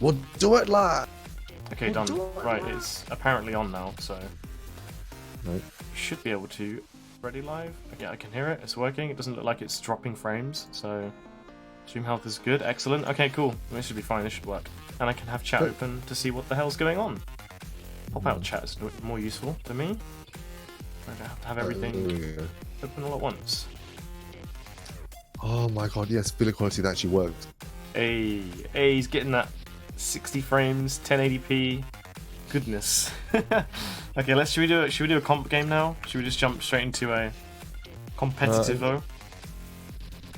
We'll do it live. Okay, done. Right, it's apparently on now, so Right. should be able to. Ready live? Okay, I can hear it. It's working. It doesn't look like it's dropping frames, so stream health is good. Excellent. Okay, cool. This should be fine. This should work. And I can have chat Good. open to see what the hell's going on. Pop out chat is more useful to me. I don't have to have everything There we go. open all at once. Oh my god, yes, video quality that actually worked. Hey, he's getting that 60 frames, 1080p. Goodness. Okay, should we do a comp game now? Should we just jump straight into a competitive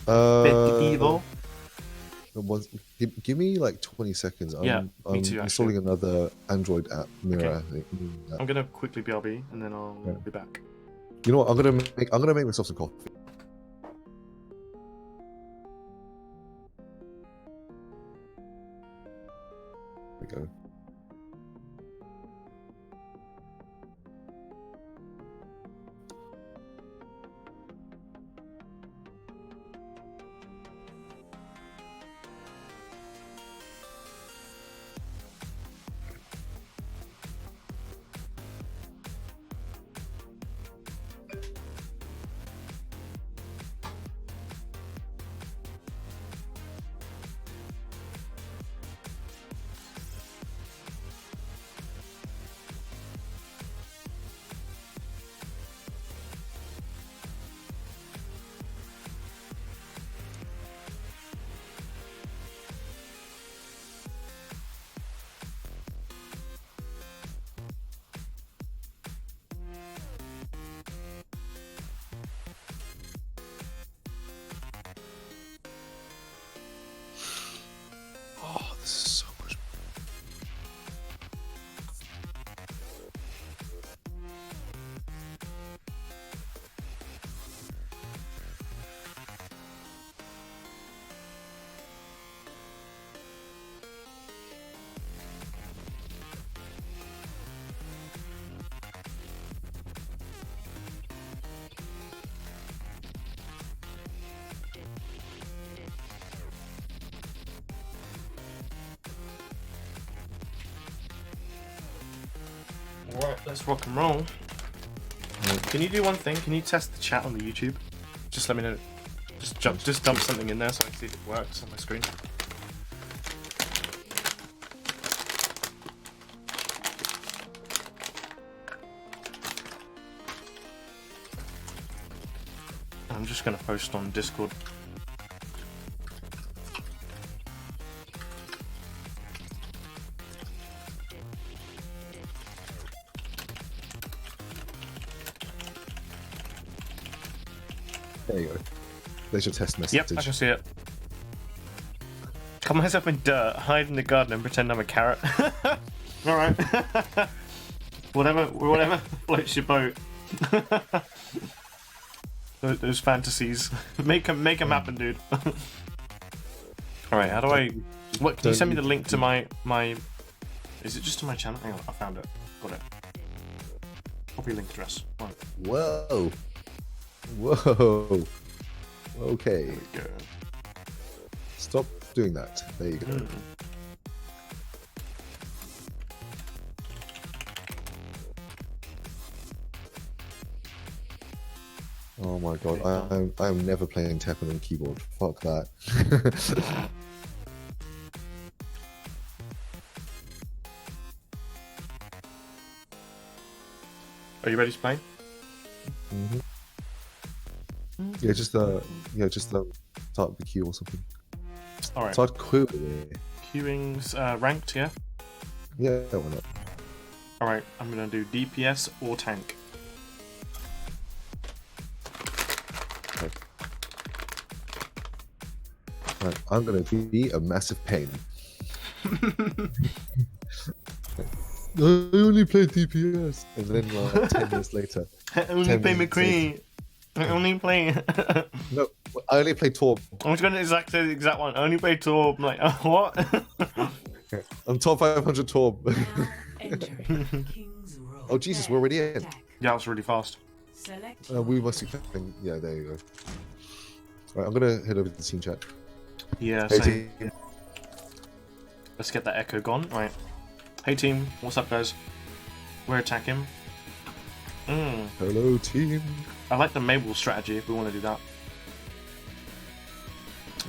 competitivo? Give me like 20 seconds. Yeah, me I'm too, installing another Android app, Mirror. Okay. I think. I'm gonna quickly BRB and then I'll Yeah. be back. You know what? I'm gonna make myself some coffee. There we go. Oh, this is so much. Alright, let's rock and roll. Can you do one thing? Can you test the chat on the YouTube? Just let me know. Just dump something in there so I can see if it works on my screen. I'm just gonna post on Discord. There you go. There's your test message. Yep, I can see it. Cover myself in dirt, hide in the garden, and pretend I'm a carrot. All right. whatever floats your boat. those fantasies. Make them happen, dude. All right. How do I? What? Can you send me the link to my? Is it just to my channel? Hang on, I found it. Got it. Copy link address. Right. Whoa. Whoa. Okay. There we go. Stop doing that. There you go. Oh my god, I'm never playing Tekken on keyboard. Fuck that. Are you ready to play? Mm-hmm. Yeah, just start the queue or something. All right. Start queue. Queuing's ranked, yeah. Yeah, why not? All right. I'm gonna do DPS or tank. Okay. Right, I'm gonna be a massive pain. I only play DPS, and then 10 years later. I only 10 play minutes McCree. I only play. No, I only play Torb. I was going to say the exact one. I only play Torb. I'm like, what? I'm top 500 Torb. Entering King's Row. Oh Jesus, we're already in. Yeah, it's really fast. Select We must be playing. Yeah, there you go. Right, I'm gonna head over to the team chat. Yeah, Hey, same. team. Let's get that echo gone. Right. Hey team, what's up guys? We're attacking. Hello, team. I like the Mabel strategy if we want to do that.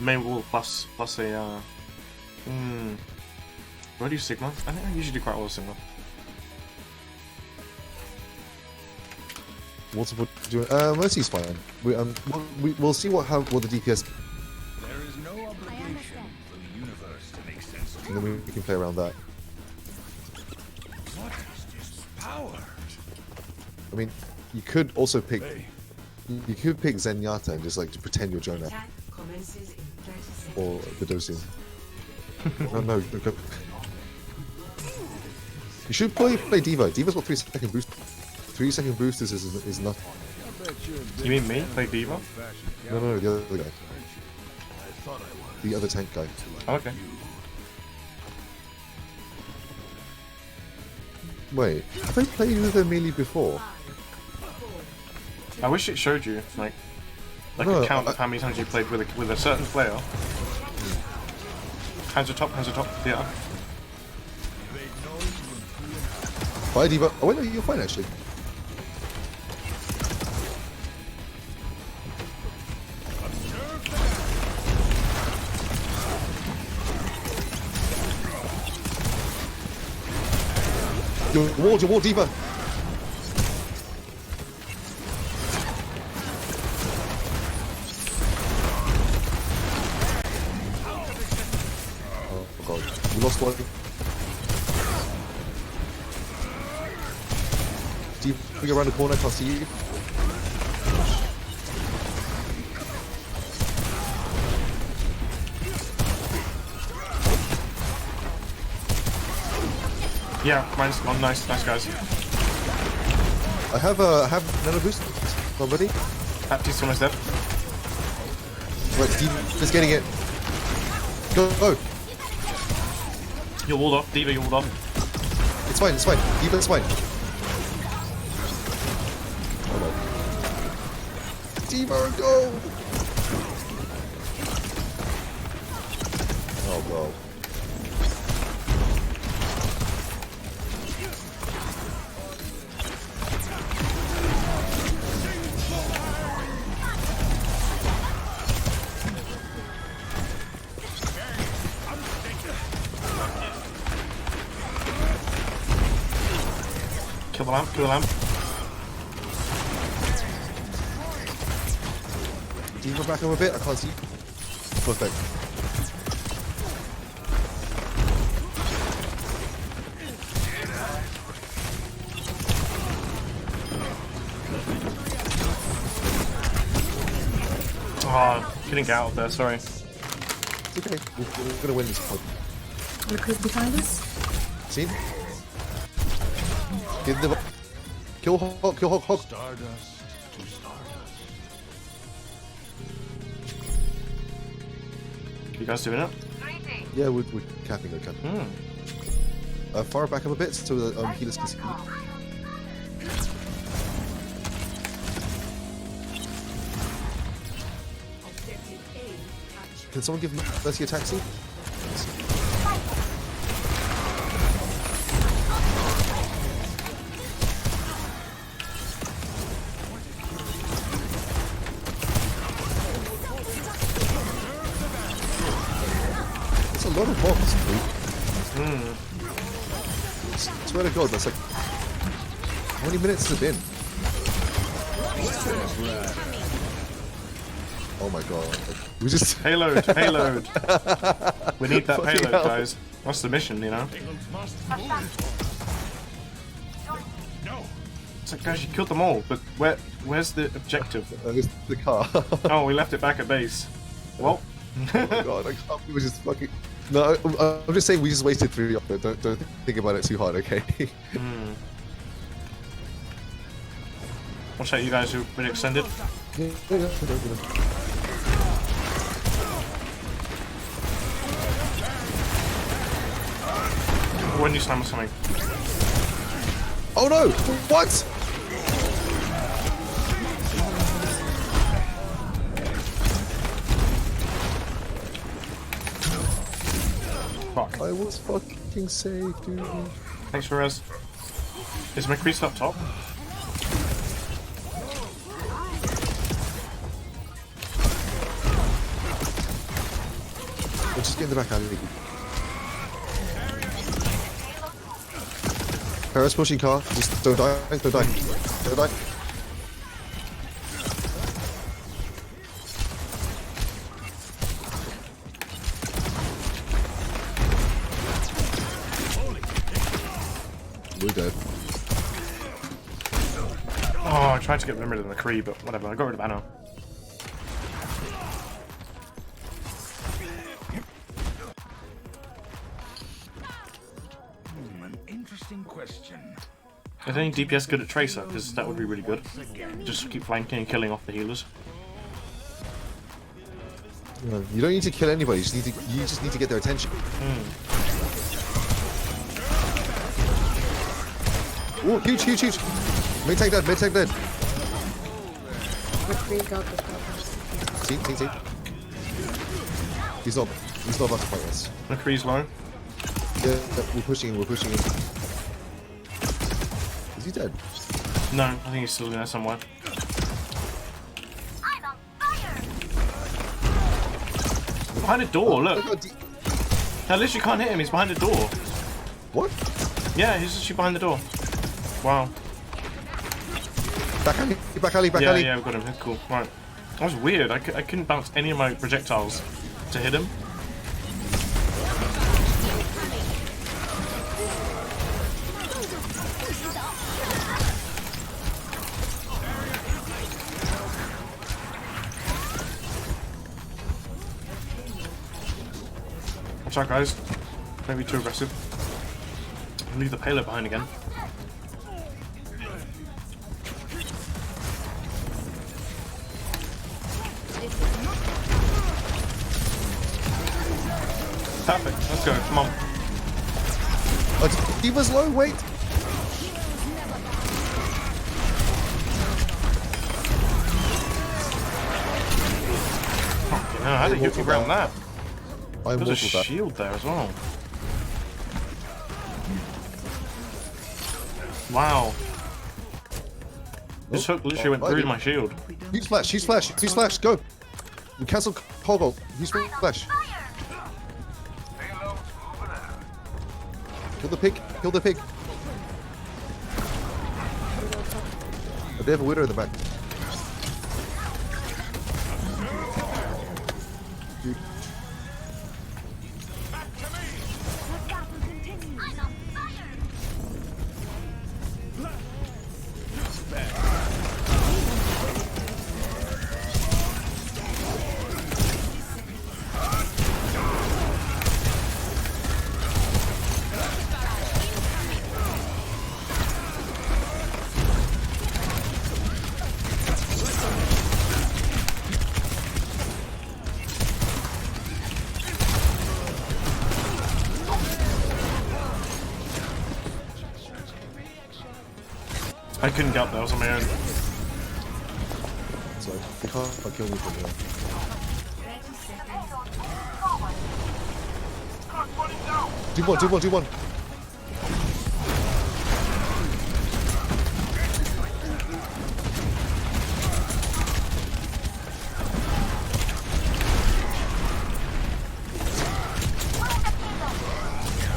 Mabel plus a do I do Sigma? I think I usually do quite well with Sigma. What's what doing? Mercy's fine. We'll see what the DPS, There is no obligation for the universe to make sense of and then we can play around that. what is this power. I mean, you could also pick. Hey, You could pick Zenyatta and just like to pretend you're Jonah Attack commences in 30 seconds. or Vidosian. No. Go. You should probably play Diva. Diva's got 3-second boost. 3-second boosters is nothing. You mean me? Play Diva? No, the other guy. The other tank guy. Oh, okay. Wait, have I played with a melee before? I wish it showed you, like No, a count of how many times you played with a certain player. Hands are top, yeah. Bye, Diva. Oh wait, no, you're fine actually. Your wall, Diva. Oh god, we lost one. Diva, around the corner, I can't see you. Yeah, mine's gone. Nice guys. I have nano boost already. Baptiste almost dead. Right, Diva's getting it. Go. You're walled off, Diva, you're walled off. It's fine. Diva's fine. Oh no. Diva, go! Oh god. Kill the lamp. Diva back up a bit, I can't see. Perfect. Oh, couldn't get out of there, sorry. It's okay. We're gonna win this point. Recruit behind us. See? Give the kill Hog. Stardust to stardust. You guys doing it? Yeah, we're capping. Far back up a bit so that healers can see. Objective A captured. Can someone give Mercy a taxi? That's a lot of bombs, dude. Swear to God, that's like... How many minutes has it been? Oh my god. We just... Payload. We need that Fucking payload, hell. guys. What's the mission, you know? No. It's like, guys, you killed them all, but where's the objective? It's the car. Oh, we left it back at base. Well, Oh my god, I can't believe we just fucking... No, I'm just saying we just wasted 3 of it. Don't think about it too hard, okay? watch out, you guys who've been extended. Yeah. When you slam or something. Oh no! What? Fuck. I was fucking safe, dude. Thanks for res. Is McCree still up top? Let's just get in the back alley. Paris pushing car. Just don't die. Don't die. Don't die. We're dead. Oh, I tried to get rid of the McCree, but whatever. I got rid of Anna. An interesting question. Is any DPS good at Tracer? Because that would be really good. Just keep flanking and killing off the healers. You don't need to kill anybody. You just need to get their attention. Oh, huge, huge, huge. Mid tank dead. Mid tank dead. McCree got the covers. See. He's not about to fight us. McCree's low. Yeah, we're pushing him. We're pushing him. Is he dead? No, I think he's still in there somewhere. Behind a door, look. I literally can't hit him, he's behind a door. What? Yeah, he's literally behind the door. Wow. Back alley. Back alley. Back Yeah, alley. yeah, we've got him. That's cool. Right. That was weird. I couldn't bounce any of my projectiles to hit him. Watch out, guys. Don't be too aggressive. I'll leave the payload behind again. Perfect. Let's go. Come on. Oh, D.Va's low. Wait. No, how did you get around that? I'm There's a mortal that. shield there as well. Wow. This hook literally went through my shield. Use flash. Use flash. Use flash. Go. We cancel Cobalt. Use flash. Kill the pig. Kill the pig. They have a widow in the back. Dude. I couldn't get up there, I was on my own. So they can't kill me from here. Do one.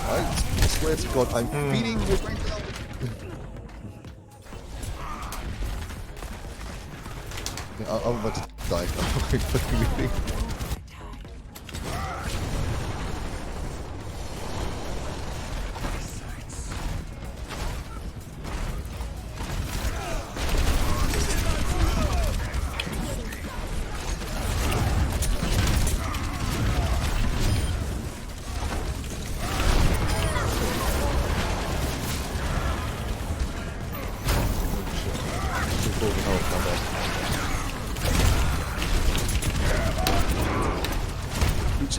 I swear to God, I'm feeding you right now. I'm about to die. I'm fucking meeting.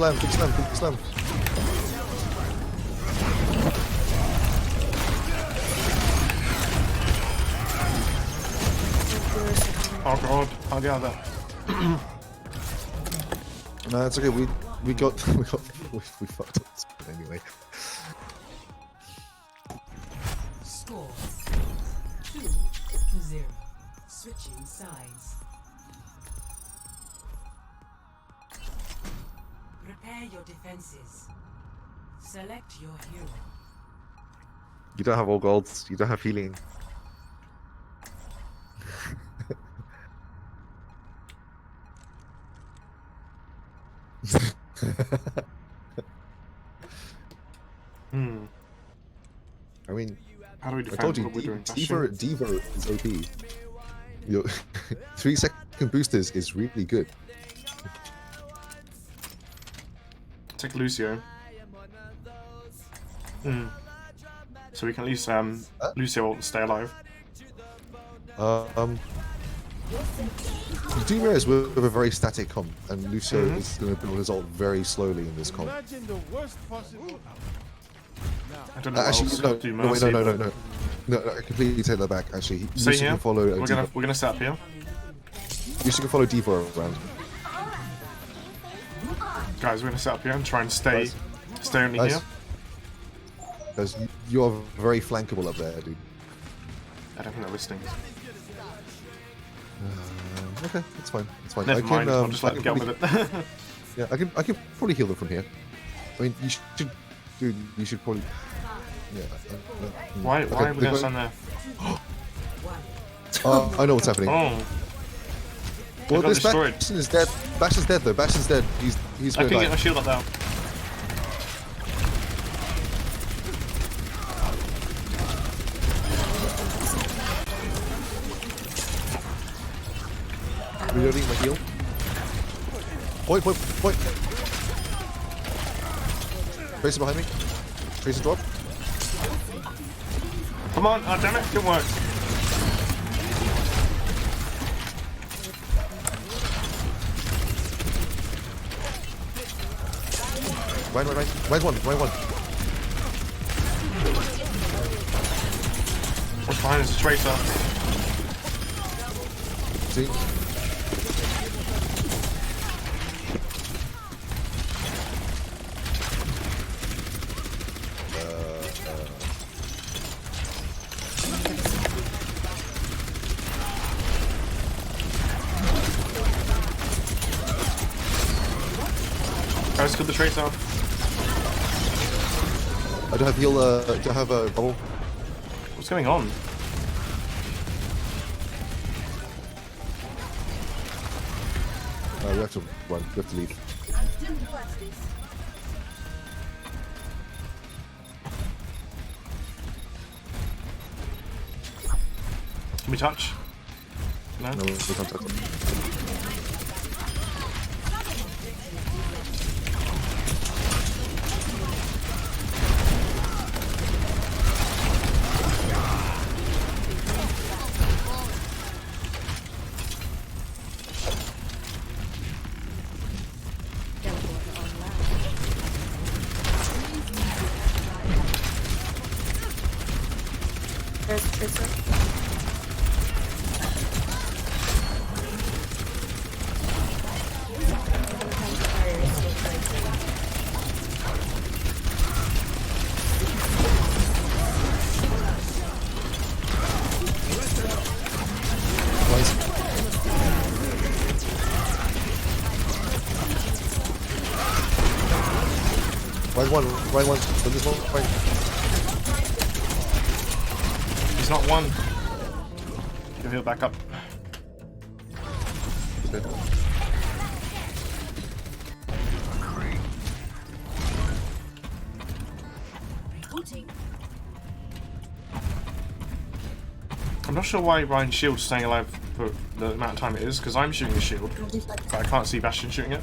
Big slam. Oh god, I'll get out of there. No, it's okay. We fucked up. anyway. Score 2-0. Switching sides. Prepare your defenses. Select your hero. You don't have all golds. You don't have healing. Hmm. I mean, How do we I defend told you, what we're doing? D.Va is OP. Yo, 3-second boosters is really good. Take Lucio. Hmm. So we can at least Lucio will stay alive. D.Va is with a very static comp, and Lucio is going to build his ult very slowly in this comp. I don't know what Actually, else no, to do no, wait, Mercy, no, but- no, I completely take that back. Actually, Stay Lucio here. can follow. We're gonna set up here. Lucio can follow D.Va around. Guys, we're gonna set up here and try and stay Guys. only Guys. here. Because you are very flankable up there, dude. I don't think they're listening. Okay, it's fine. It's fine. Never mind. I'll just I let them can get on probably- with it. Yeah, I can probably heal them from here. I mean, you should, dude. You should probably. Yeah. Why Okay, are we they're gonna going- stand there? I know what's happening. Oh, well, got this destroyed. Bastion is dead. Bastion's dead though. Bastion's dead. He's I gonna can get my die. shield up now. Reloading my heal. Point. Tracer behind me. Tracer drop. Come on! Oh, damn it! Didn't work. Right. Right one. What's behind us? A Tracer. See? Guys, kill the Tracer. I don't have heal. Do I have a bubble? What's going on? We have to run. We have to leave. Can we touch? No? No, we can't touch them. There's Tracer. Right one. So this one, right. He's not one. Go heal back up. He's dead. I'm not sure why Ryan's shield's staying alive for the amount of time it is, because I'm shooting the shield, but I can't see Bastion shooting it.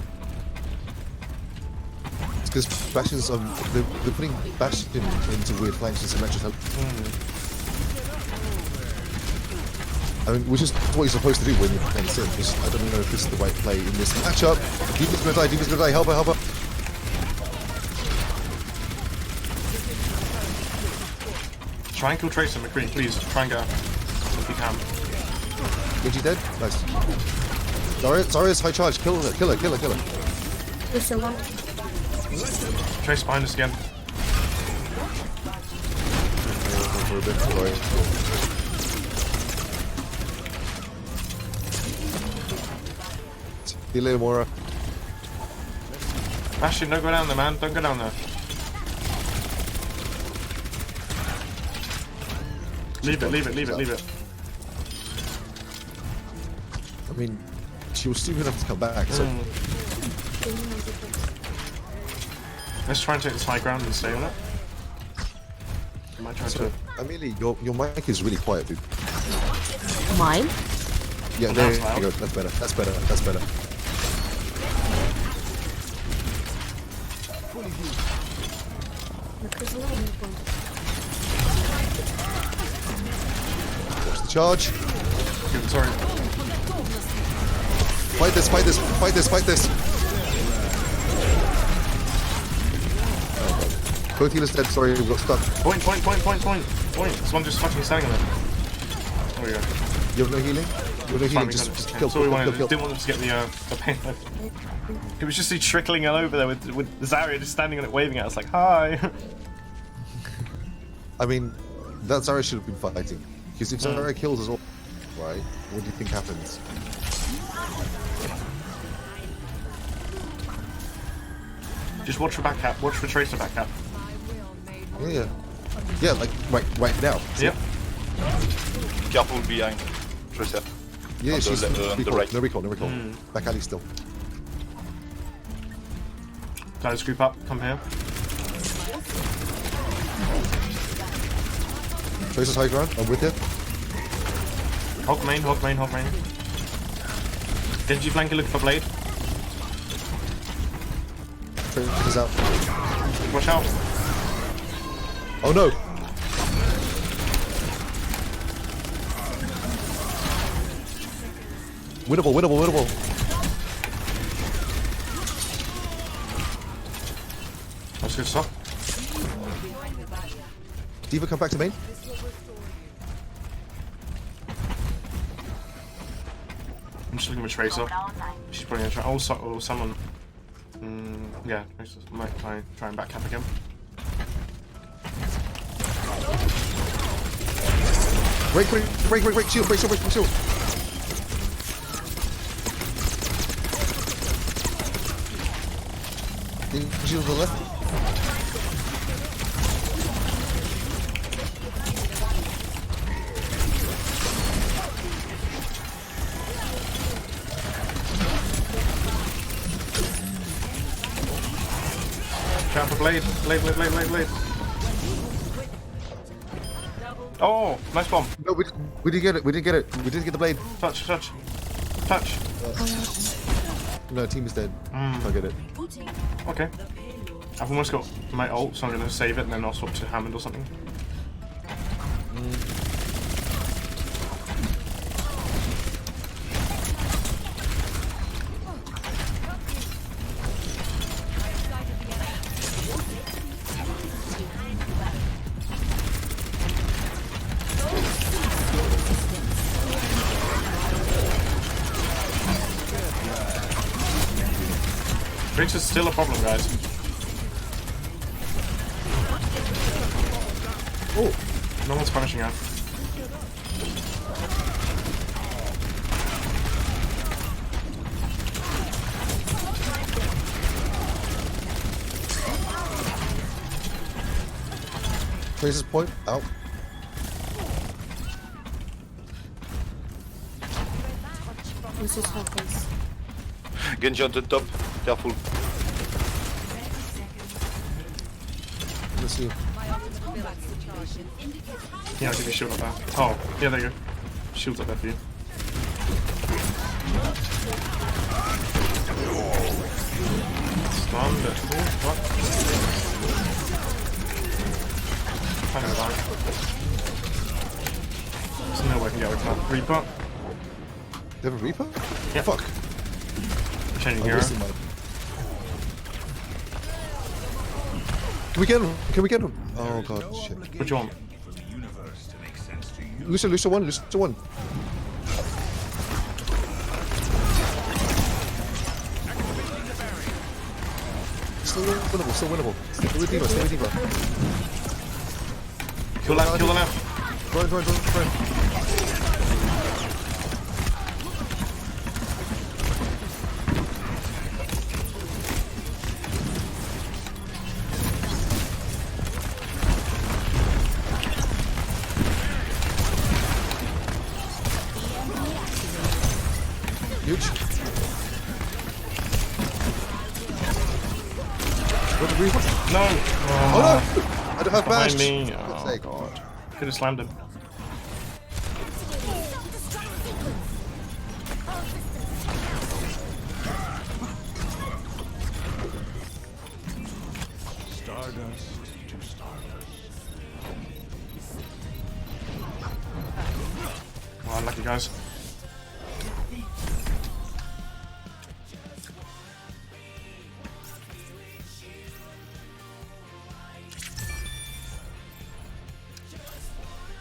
It's because Bastion's they're putting Bastion into weird flanks and Symmetra's help. I mean, which is what you're supposed to do when you're playing Sim. Just, I don't know if this is the right play in this matchup. D.Va's gonna die. Help her. Try and kill Tracer, McQueen, please. Try and get her. If you can. Genji dead? Nice. Zarya's high charge. Kill her. Lucio one. Tracer behind us again. for a bit. Sorry. See you later, Mora. Bastion, don't go down there, man. Don't go down there. Leave it, leave it, leave it, leave it. I mean, she was stupid enough to come back, so Let's try and take this high ground and stay on it. I might try to. Amelie, your mic is really quiet, dude. Mine? Yeah, now there it's you loud. go. That's better. That's better. That's better. Watch the charge. Good, sorry. Fight this, fight this, fight this, fight this. Oh, God. Both healers dead, sorry, we got stuck. Point, point, point, point, point, point. This one just fucking standing there. There we go. You have no healing? You have no Fine, healing, we just, got it. just Okay, kill, that's all we kill, wanted. kill, kill. Didn't want them to get the pain. It was just he trickling all over there with Zarya just standing on it waving at us like, hi. I mean, that Zarya should have been fighting. Because if Zarya kills us all, right, what do you think happens? Just watch for back cap. Watch for Tracer back cap. Yeah, yeah. Yeah, like, right now. Yep. Careful behind. Tracer. Yeah, On she's the recall, right. no recall, no recall. Back alley still. Guys, group up. Come here. Tracer's high ground, I'm with you. Hog main, hog main, hog main. Genji flanker, look for blade. Tracer's out. Watch out. Oh no! Winnable, winnable, winnable. That's good stuff. Diva, come back to main. I'm just looking for Tracer. She's probably gonna try. Oh, or someone. Yeah, Tracer might try and back cap again. Break, shield, break, shield. Shield to the left. Cap for blade. Blade. Oh, nice bomb. No, we didn't get it. We didn't get the blade. Touch. No, team is dead. Can't get it. Okay. I've almost got my ult, so I'm gonna save it and then I'll swap to Hammond or something. Bridge is still a problem, guys. Oh, No one's punishing her. Tracer's point out. This is happens. Genji on the top. Careful. Let's see. Yeah, I'll give you a shield up there. Oh, yeah, there you go. Shield's up there for you. Stunned it. Oh, what? Kind of alive. There's no way I can get away from that. Reaper. They have a Reaper? Yeah. Fuck. Changing I'm hero. wasting mine. Can we get him? Can we get him? Oh god, shit. What do you want? For the universe to make sense to you. Lucio one. Still winnable. Stay with Diva. Kill left, kill the left. Run. Huge. What did we want? No! Oh no! I don't have Behind bash. me. For God's Oh sake. god. Could have slammed him. Stardust to stardust. Oh, unlucky guys.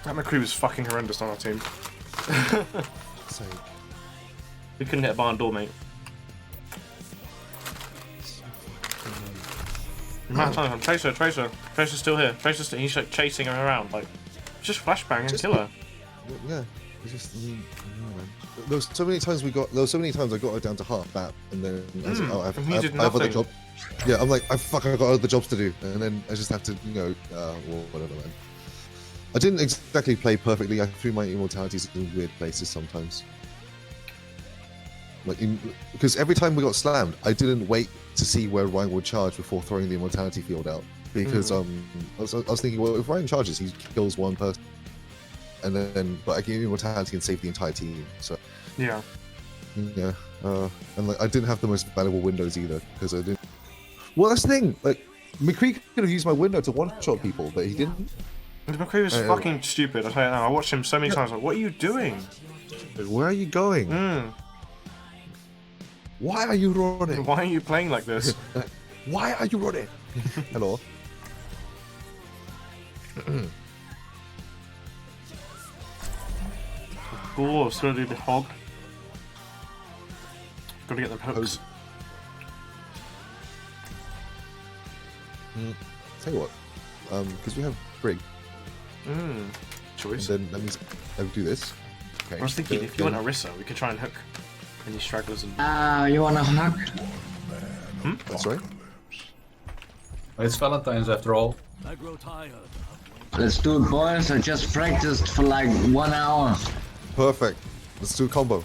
That McCree was fucking horrendous on our team. Sake. We couldn't hit a barn door, mate. Tracer's still here. He's like chasing her around, like just flashbang and kill her. Yeah. It's just, I mean, no, man. There was so many times I got her down to half map, and then I was like, oh, and he did I have other nothing. job. Yeah, I'm like, I got other jobs to do, and then I just have to, well, whatever, man. I didn't exactly play perfectly. I threw my immortalities in weird places sometimes. Like, because every time we got slammed, I didn't wait to see where Ryan would charge before throwing the immortality field out. Because I was thinking, well, if Ryan charges, he kills one person, and then but I gave him immortality and saved the entire team. So Yeah. yeah, and like I didn't have the most valuable windows either because I didn't. Well, that's the thing. Like McCree could have used my window to one-shot people, but he didn't. McCree was fucking stupid. I tell you now. I watched him so many times. Like, what are you doing? Where are you going? Why are you running? Why are you playing like this? Why are you running? Hello. Oh, it's gonna do the hog. Gotta get them hooks. Tell you what, because we have Brig, Choice. then that means I would do this. Okay. I was thinking if you want Orisa, we could try and hook any stragglers and. You wanna hug? That's right. It's Valentine's after all. I grow tired. Let's do it, boys. I just practiced for like 1 hour. Perfect. Let's do a combo.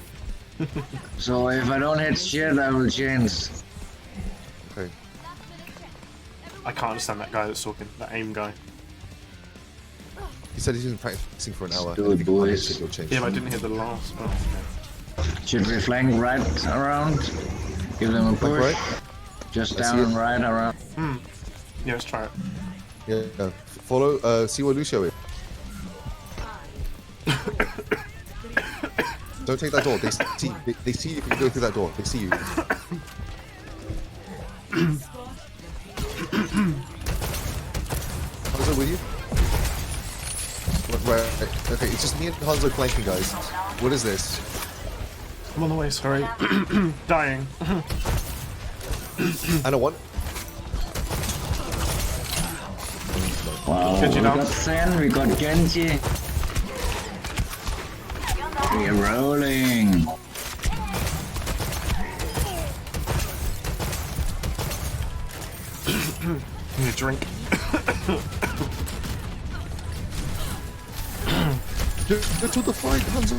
So if I don't hit shit, I will change. Okay. I can't understand that guy that's talking. That aim guy. He said he's been practicing for an hour. do it, If you can't boys. hit it, you'll change. Yeah, but I didn't hit the last. Oh, Should we flank right around? Give them a push. right? Just I see down it. and right around. yeah, let's try it. Yeah. Follow. See where Lucio is. Don't take that door. They see you if you go through that door. They see you. Hanzo with you? Right. Okay, it's just me and Hanzo flanking, guys. What is this? I'm on the way. Sorry. Dying. I know one. Wow, Genji we down. got Sen, we got Genji. We're rolling. Give me a drink. Get to the fight, Hanzo.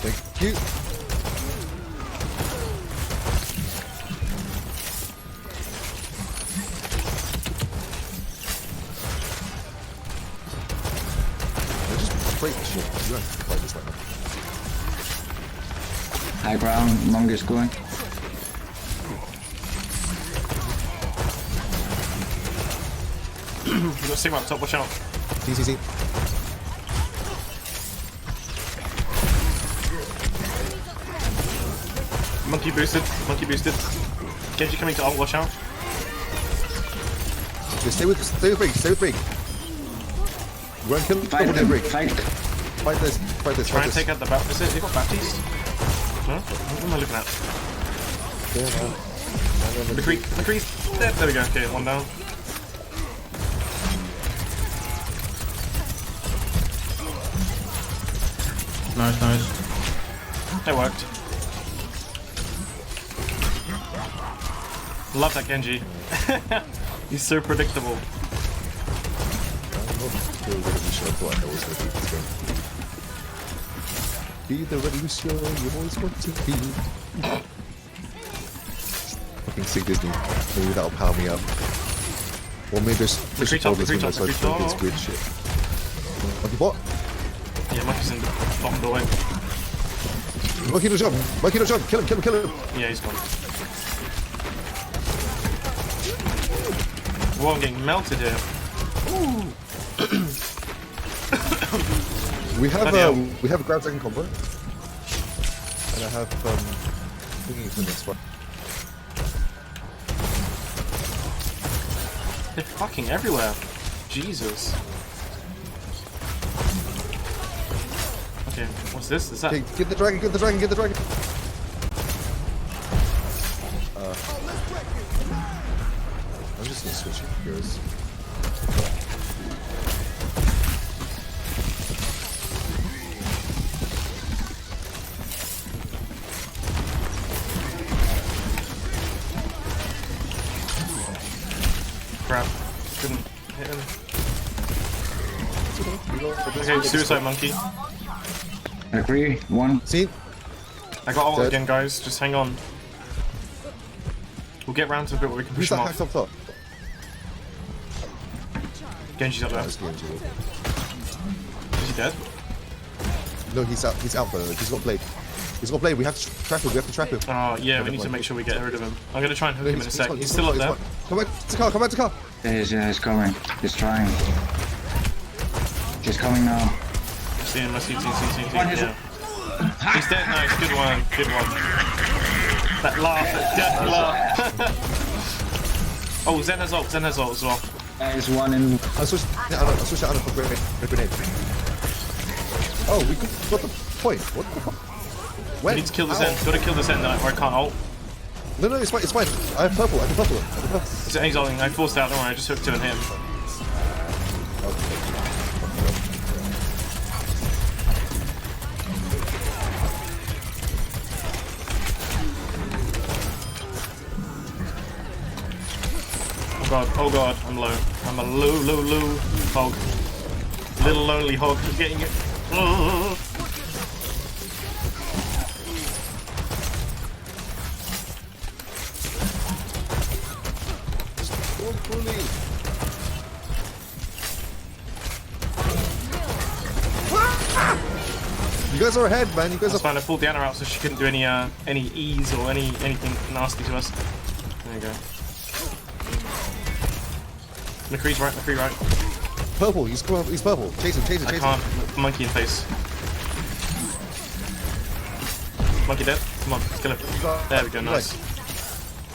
Thank you. I just break the shit. You have to fight this right now. High ground, Monk is going. We've got Sigma up top. Watch out. See. Monkey boosted. Genji coming to ult. Watch out. Yeah, stay with Brig. Run, kill, Fight double them, Brig. fight. Fight this. Fight this. Try Fight and this. take out the Baptiste. Is it? You got Baptiste? No? What am I looking at? Yeah, man. McCree. There we go. Okay, one down. Nice. It worked. Love that Genji. He's so predictable. Be the revolution you always want to be. Fucking sick Disney. Maybe that'll power me up. Or maybe just Retreat top, retreat top, so I retreat don't top. get weird shit. Monkey what? Yeah, Monkey's in the bottom doorway. Monkey no jump! Monkey no jump! Kill him! Yeah, he's gone. Whoa, I'm getting melted here. We have Bloody we have a grab second combo. And I have thinking for the next one. They're fucking everywhere. Jesus. Okay, what's this? Is that? Okay, get the dragon! I'm just gonna switch gears. Crap. Couldn't hit him. Okay, suicide monkey. Agree. One. See? I got ult Dead. again, guys. Just hang on. We'll get round to the bit where we can Who's push him that off. hacked up top? Genji's up there. That's Genji. Is he dead? No, he's out though. He's got blade. We have to trap him. Oh, yeah, we need to make sure we get rid of him. I'm gonna try and hook him in a sec. He's still up there. Come back to car. He's coming. He's trying. He's coming now. See him, I see him, yeah. He's dead, nice, good one. That laugh, that death laugh. Oh, Zen has ult as well. There's one in. I switched it out of a grenade. Oh, we got the point. What the fuck? When? We need to kill the How? Zen. Gotta kill the Zen, or I can't ult. No, it's fine. I have purple. He's ulting, I forced out, don't worry, I just hooked him and hit him. Oh god, I'm low. I'm a low hog. Little lonely hog, he's getting it. You guys are ahead, man. You guys That's are. fine, I pulled Diana out so she couldn't do any E's or anything nasty to us. There you go. McCree's right. Purple. He's purple. Chase him. I can't. Monkey in face. Monkey dead. Come on, let's kill him. There we go, nice.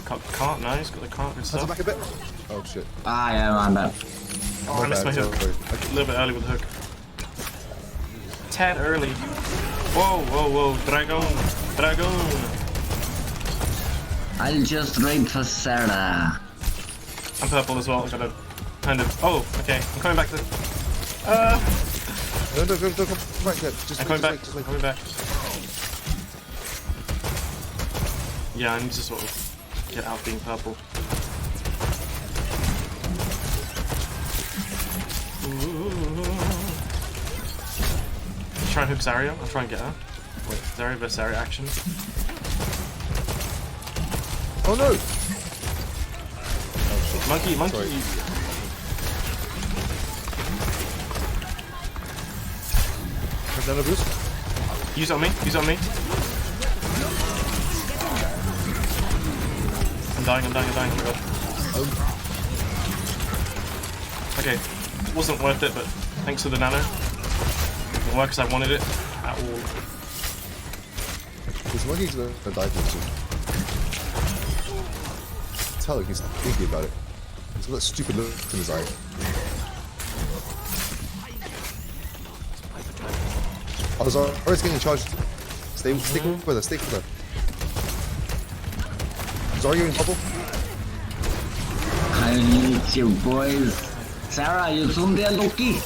Can't, nice. Got the cart, good Hands stuff. back a bit. Oh shit. Ah, yeah, I'm bad. Oh, I missed my hook. Sorry. A little bit early with the hook. Tad early. Whoa. Dragon. I'll just raid for Sarah. I'm purple as well. I gotta kind of. Oh, okay. I'm coming back to. No, come back yet. I'm coming back. Just wait. Coming back. Yeah, I need to sort of get out being purple. Try and hook Zarya. I'll try and get her. Wait, Zarya vs Zarya action. Oh no! Monkey. Sorry. Banana boost. Use it on me. I'm dying. Oh my god. Okay. Wasn't worth it, but thanks for the nano. Didn't work because I wanted it at all. This monkey's gonna die to soon. Tell him he's thinking about it. He's got that stupid look in his eye. Oh, Zarya's getting charged. Stick with her, stick with her. Zarya in bubble. I need you, boys. Sarah, you soon there, Loki.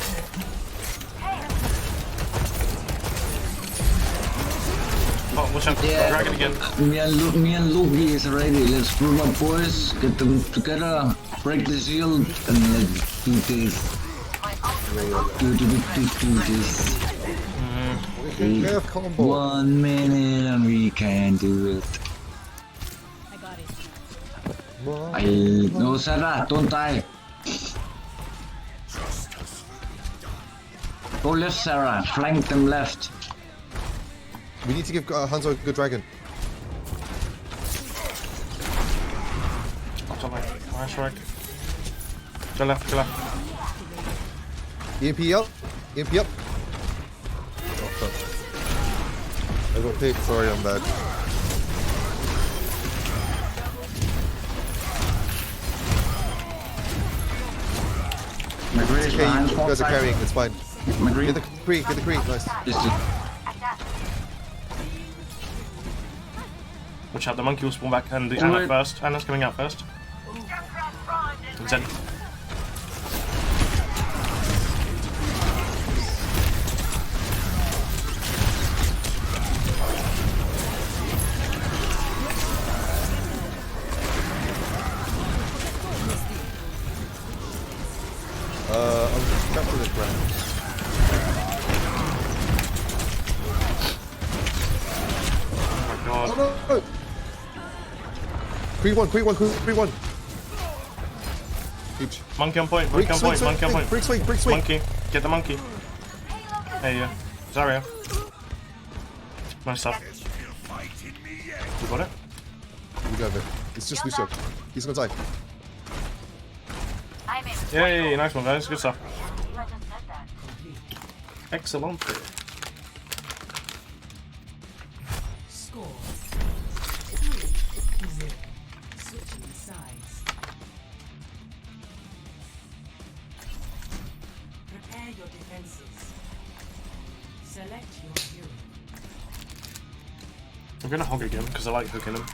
Oh, watch out. Yeah. Dragon again. Me and Loki is ready. Let's group up, boys. Get them together. Break the shield and let's do this. Do this. Yeah, combo. 1 minute and we can do it. No, Sarah, don't die. Go left, Sarah. Flank them left. We need to give Hanzo a good dragon. Top lane. Nice right. Go left, go left. EMP up. EMP up. Oh, fuck. I got picked. Sorry, I'm bad. McGree is Okay, behind you guys are carrying. It's fine. McGree. Get the Kree. Get the Kree. Nice. Just to Watch out, the monkey will spawn back and the Anna first. Anna's coming out first. Zen. I'm trapped to the ground. Oh my god. Oh no! Kree 1, Kree 1, Kree 1. Huge. Monkey on point, Break, monkey on swing, point, swing, monkey on point. break, swing, break, swing. Monkey, get the monkey. There you go. Zarya. Nice stuff. You got it? We got it. It's just Lucio. He's gonna die. Yay, nice one guys, good stuff. Excellent. Score. Switching sides. Prepare your defenses. Select your hero. I'm gonna hog again because I like hooking him.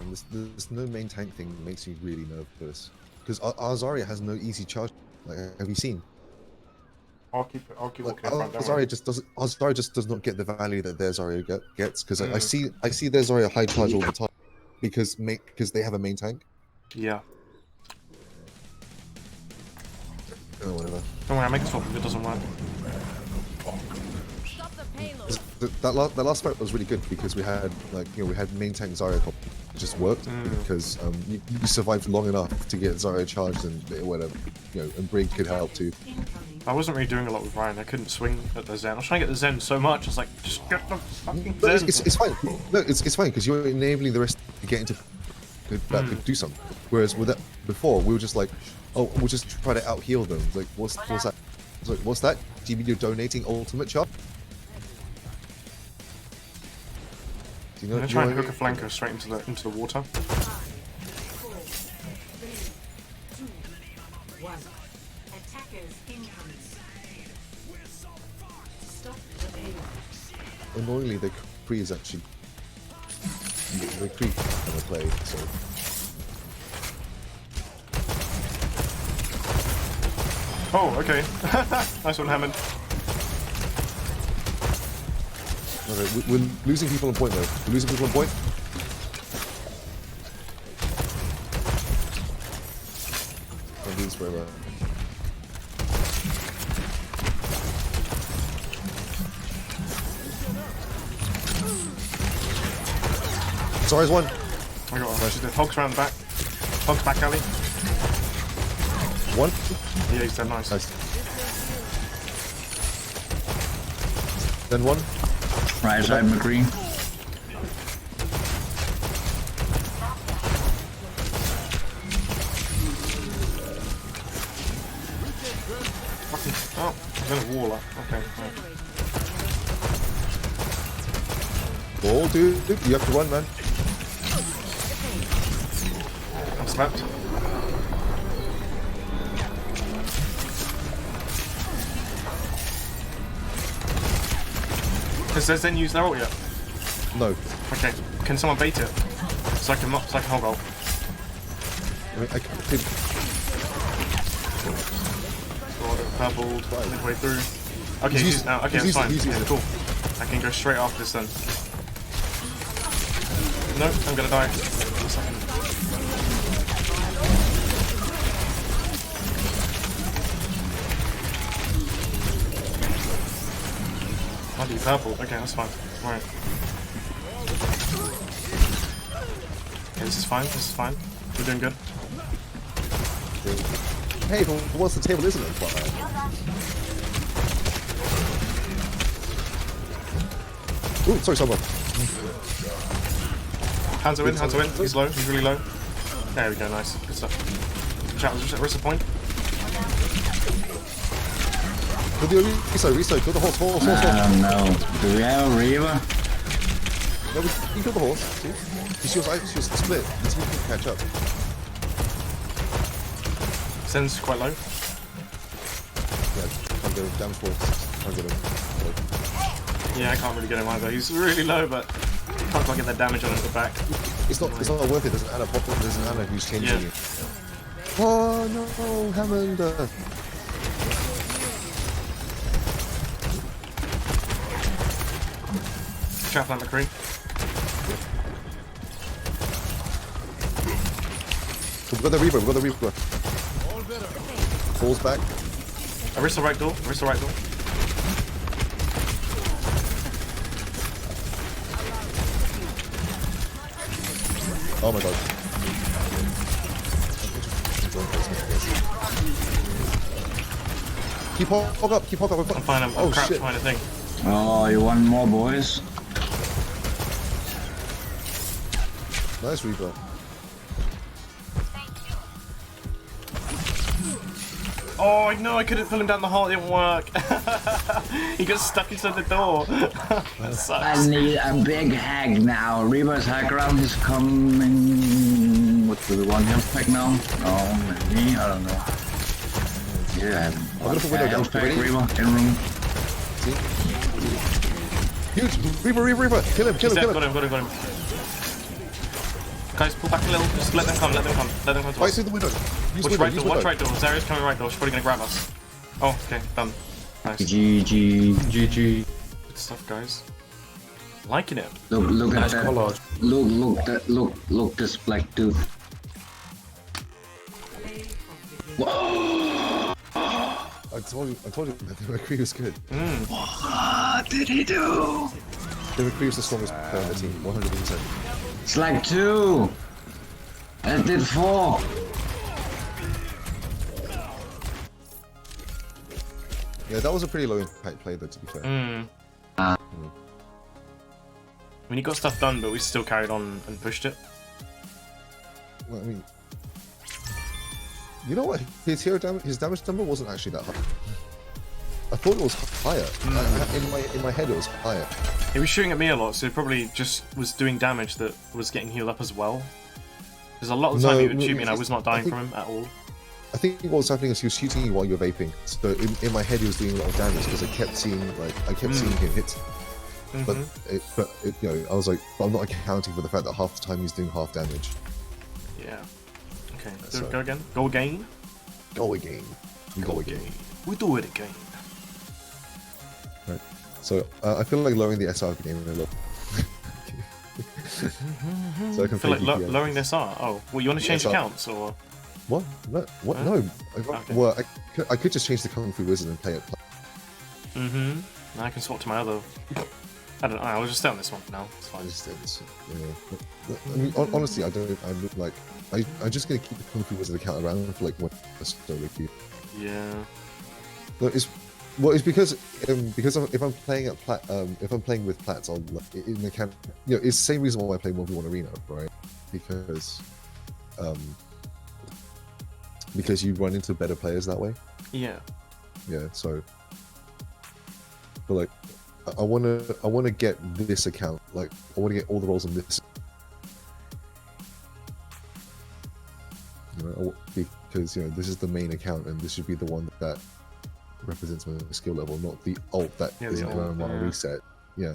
And this no main tank thing makes me really nervous. Because our Zarya has no easy charge. Like, have you seen? I'll keep Like, walking our in front. don't worry. Zarya just does not get the value that their Zarya gets. Because I see their Zarya high charge all the time. Because they have a main tank. Yeah. Oh, whatever. Don't worry, I make a swap if it doesn't work. That last fight was really good because we had we had main tank Zarya comp. It just worked because you survived long enough to get Zarya charged and whatever, and Brig could help too. I wasn't really doing a lot with Ryan. I couldn't swing at the Zen. I was trying to get the Zen so much. I was like, just get the fucking But Zen. it's fine. No, it's fine because you're enabling the rest to get into that could do something. Whereas with that before, we were just like, oh, we'll just try to out heal them. It's like, what's that? It's like, what's that? Do you mean you're donating ultimate chop? Do you I'm know? gonna try and hook a flanker straight into the water. 4, 3, 2, 1. Attackers incoming. Stop the payload. Annoyingly, the Kree is actually the Kree kind of play. So Oh, okay. Nice one, Hammond. okay, we're losing people on point though. We're losing people on point. I'll do this forever. Sorry, one. Oh my god, she's dead. Hog's round back. Hog's back alley. One. Yeah, he's dead. Nice. Nice. Then one. right side, McGree. Oh, I'm gonna wall up. Okay. Right. Oh, dude, you have to run, man. slept. Has Zen used their ult yet? No. Okay, can someone bait it? So I can hold roll. I mean, I could. Purpled midway through. Okay, He's he's used- now. Okay, he's that's fine. used- he's Yeah, used cool. I can go straight after this then. No, I'm gonna die. 1 second. Might be purple. Okay, that's fine. Alright. Okay, this is fine. This is fine. We're doing good. Hey, for once the table isn't on fire. Ooh, sorry, someone. Hands are in, hands are in. He's low, he's really low. There we go, nice. Good stuff. Chat, where's the point? Kill the reso, kill the horse. I don't know. Do we have a Reaver? No, we can kill the horse. See? She was split. The team can catch up. Sen's quite low. Yeah, can't get him. Damage force. Can't get him. Yeah, I can't really get him either. He's really low, but can't quite get that damage on his back. It's not worth it. There's an Anna popping. There's an Anna who's changing Yeah. it. Oh no, Hammond. Trap plant McCree. We've got the Reaper. Falls back. Arista right door. Arista right door. Oh my god. Keep hog up. I'm fine, I'm oh crouched shit. behind a thing. Oh, you want more, boys? Nice Reaper. Oh no, I couldn't pull him down the hole, it didn't work. He got stuck inside the door. That I sucks. need a big hag now. Reaper's hag round is coming. What do we want? Health pack now? Oh, maybe. I don't know. Yeah, I'm gonna put window down. health pack, Ready? Reaper, in room. See? Huge Reaper. Kill him. He's dead, got him. Guys, pull back a little, just let them come to Fight us. through the window. Watch right door, Zarya's coming right door, she's probably gonna grab us. Oh, okay, done. Nice. GG. GG. Good stuff, guys. Liking it. Look at Nice that. call out. Look this black dude. I told you that the McCree was good. What did he do? The McCree was the strongest player on the team, 100%. It's like 2. I did 4. Yeah, that was a pretty low impact play though, to be fair. I mean, he got stuff done, but we still carried on and pushed it. Well, I mean, you know what? His hero damage, his damage number wasn't actually that high. I thought it was higher. In my head, it was higher. He was shooting at me a lot, so he probably just was doing damage that was getting healed up as well. Because a lot of the time No, he would shoot me and I it's- was not dying I think- from him at all. I think what was happening is he was shooting you while you were vaping. So in my head, he was doing a lot of damage because I kept seeing him hit. But you know, I was like, I'm not accounting for the fact that half the time he's doing half damage. Yeah. Okay, So- go again. Go again. Go again. Go again. We do it again. Right. So I feel like lowering the SR of the game a little. So I can I feel play like DPS. lowering this R. Oh, well, you want to change SR. accounts or? What? No. What? Huh? No. Okay. Well, I could just change the Kung Fu Wizard and play it. Now I can swap to my other. I don't know. I'll just stay on this one for now. It's fine. I mean, honestly, I look like I'm just gonna keep the Kung Fu Wizard account around for like what a solo queue. Yeah. No, it's because if I'm playing at if I'm playing with plats, I'll in the camp. You know, it's the same reason why I play 1v1 Arena, right? Because you run into better players that way. Yeah. Yeah, so. But like, I wanna get this account. Like, I wanna get all the roles on this. Because this is the main account, and this should be the one that represents my skill level, not the alt that Yeah, the isn't alt, going on yeah. reset. Yeah.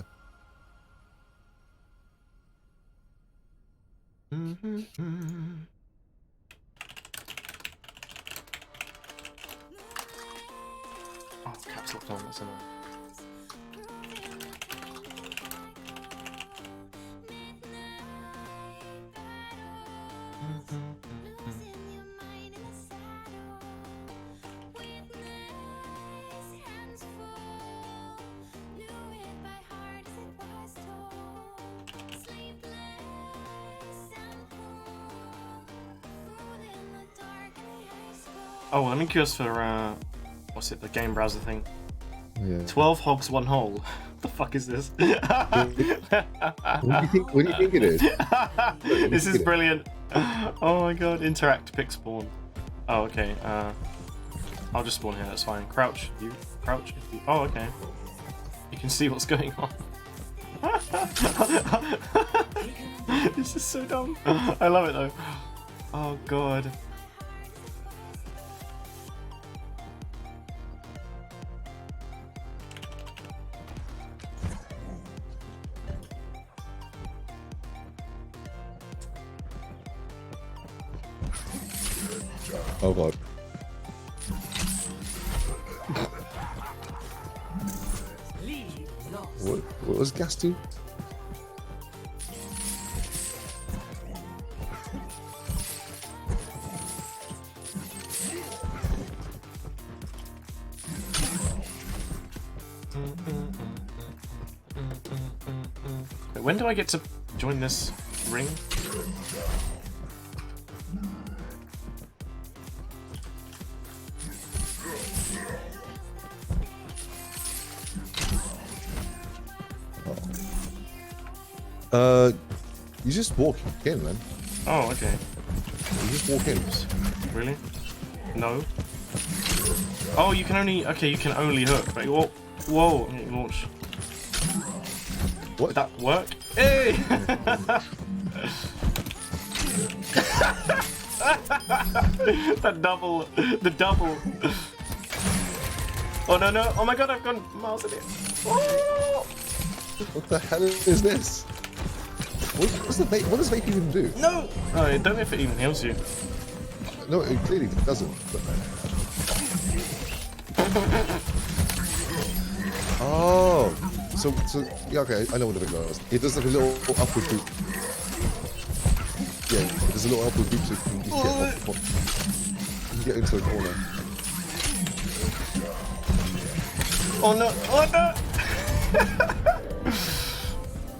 Oh, caps locked on. That's annoying. Oh, I'm curious for what's it? The game browser thing. Yeah. 12 hogs, 1 hole. What the fuck is this? What do you think it is? This is brilliant. Oh my god, interact, pick spawn. Oh, okay. I'll just spawn here, that's fine. Crouch, you crouch. If you... Oh, okay. You can see what's going on. This is so dumb. I love it though. Oh god. Oh god. Lead lost. What was gas do? Wait, when do I get to join this ring? You just walk in, man. Oh, okay. You just walk in. Really? No. Oh, you can only. Okay, you can only hook. But whoa, whoa! I'm getting launched. What? Did that work? Hey! That double, the double. Oh no no! Oh my god! I've gone miles in it. Oh! What the hell is this? What does vape even do? No! Oh, I don't know if it even heals you. No, it clearly doesn't. But... Oh, so yeah, okay, I know what the vape does. It does like a little upward loop. Yeah, there's a little upward loop so you can get into the corner. Oh no! Oh no!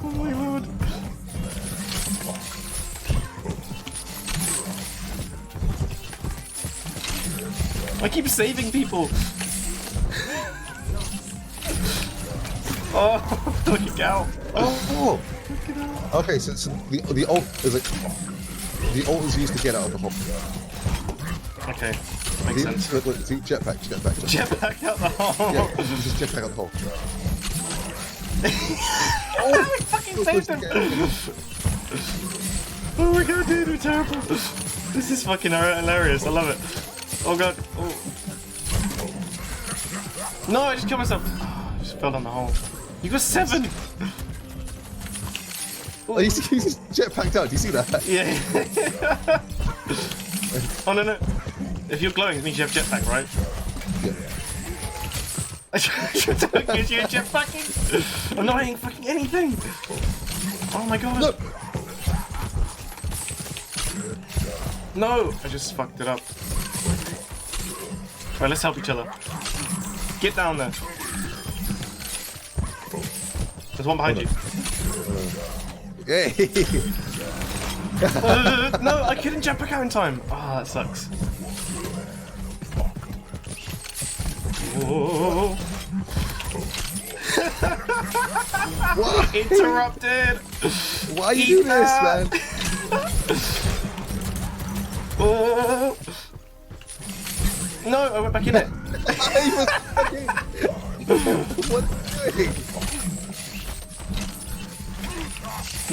Oh my lord! I keep saving people! Oh, look out! Oh, okay, so the ult is like the ult is used to get out of the hole. Okay, makes sense. See, jetpack. Jetpack out the hole! Yeah, just jetpack out the hole. Oh, I fucking saved him! Oh my god, dude, we're terrible! This is fucking hilarious, I love it. Oh god. Oh. No, I just killed myself. Oh, I just fell down the hole. You got 7! Oh, he's just jetpacked out. Do you see that? Yeah. Oh no no. If you're glowing, it means you have jetpack, right? Yeah. Because you're jetpacking. I'm not hitting fucking anything. Oh my god. Look. No, I just fucked it up. Right, let's help each other. Get down there. There's one behind you. Yay! No, I couldn't jump back out in time. Ah, that sucks. Whoa. What? Interrupted. Why you do this, man? Oh. No, I went back in it. What are you doing?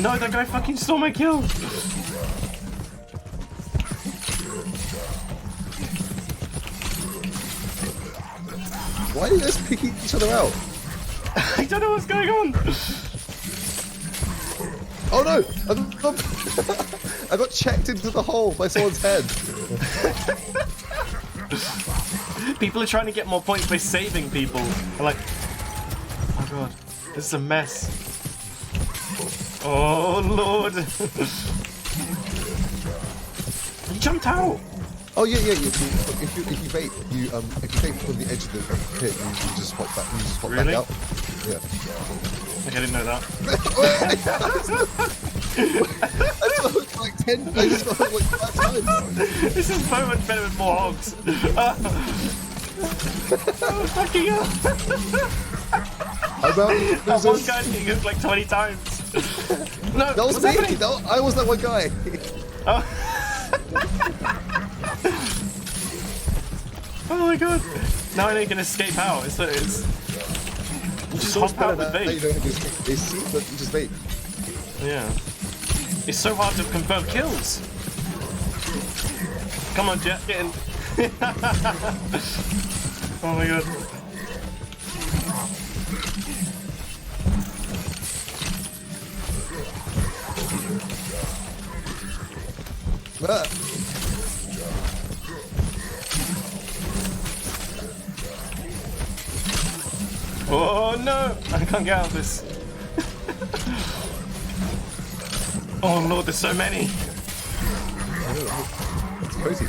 No, that guy fucking stole my kill. Why are you guys picking each other out? I don't know what's going on. Oh no! I got checked into the hole by someone's head. People are trying to get more points by saving people. They're like, oh god, this is a mess. Oh lord. You jumped out. Oh yeah. If you bait, if you bait from the edge of the pit, you just hop back. You just hop Really? back out. Yeah. Okay, I didn't know that. I just got hooked like 10. I just got hooked like 5 times. This is so much better with more hogs. Oh, fucking hell. I'm out. That one guy's getting hooked like 20 times. No, That was what's me. happening? I was that one guy. Oh. Oh my god. Now I know you can escape out. It's you just hop out with You bait. don't have to escape. They see, but you just bait. Yeah. It's so hard to confirm kills. Come on, Jet, get in. Oh my god. Ah. Oh no! I can't get out of this. Oh lord, there's so many. It's crazy.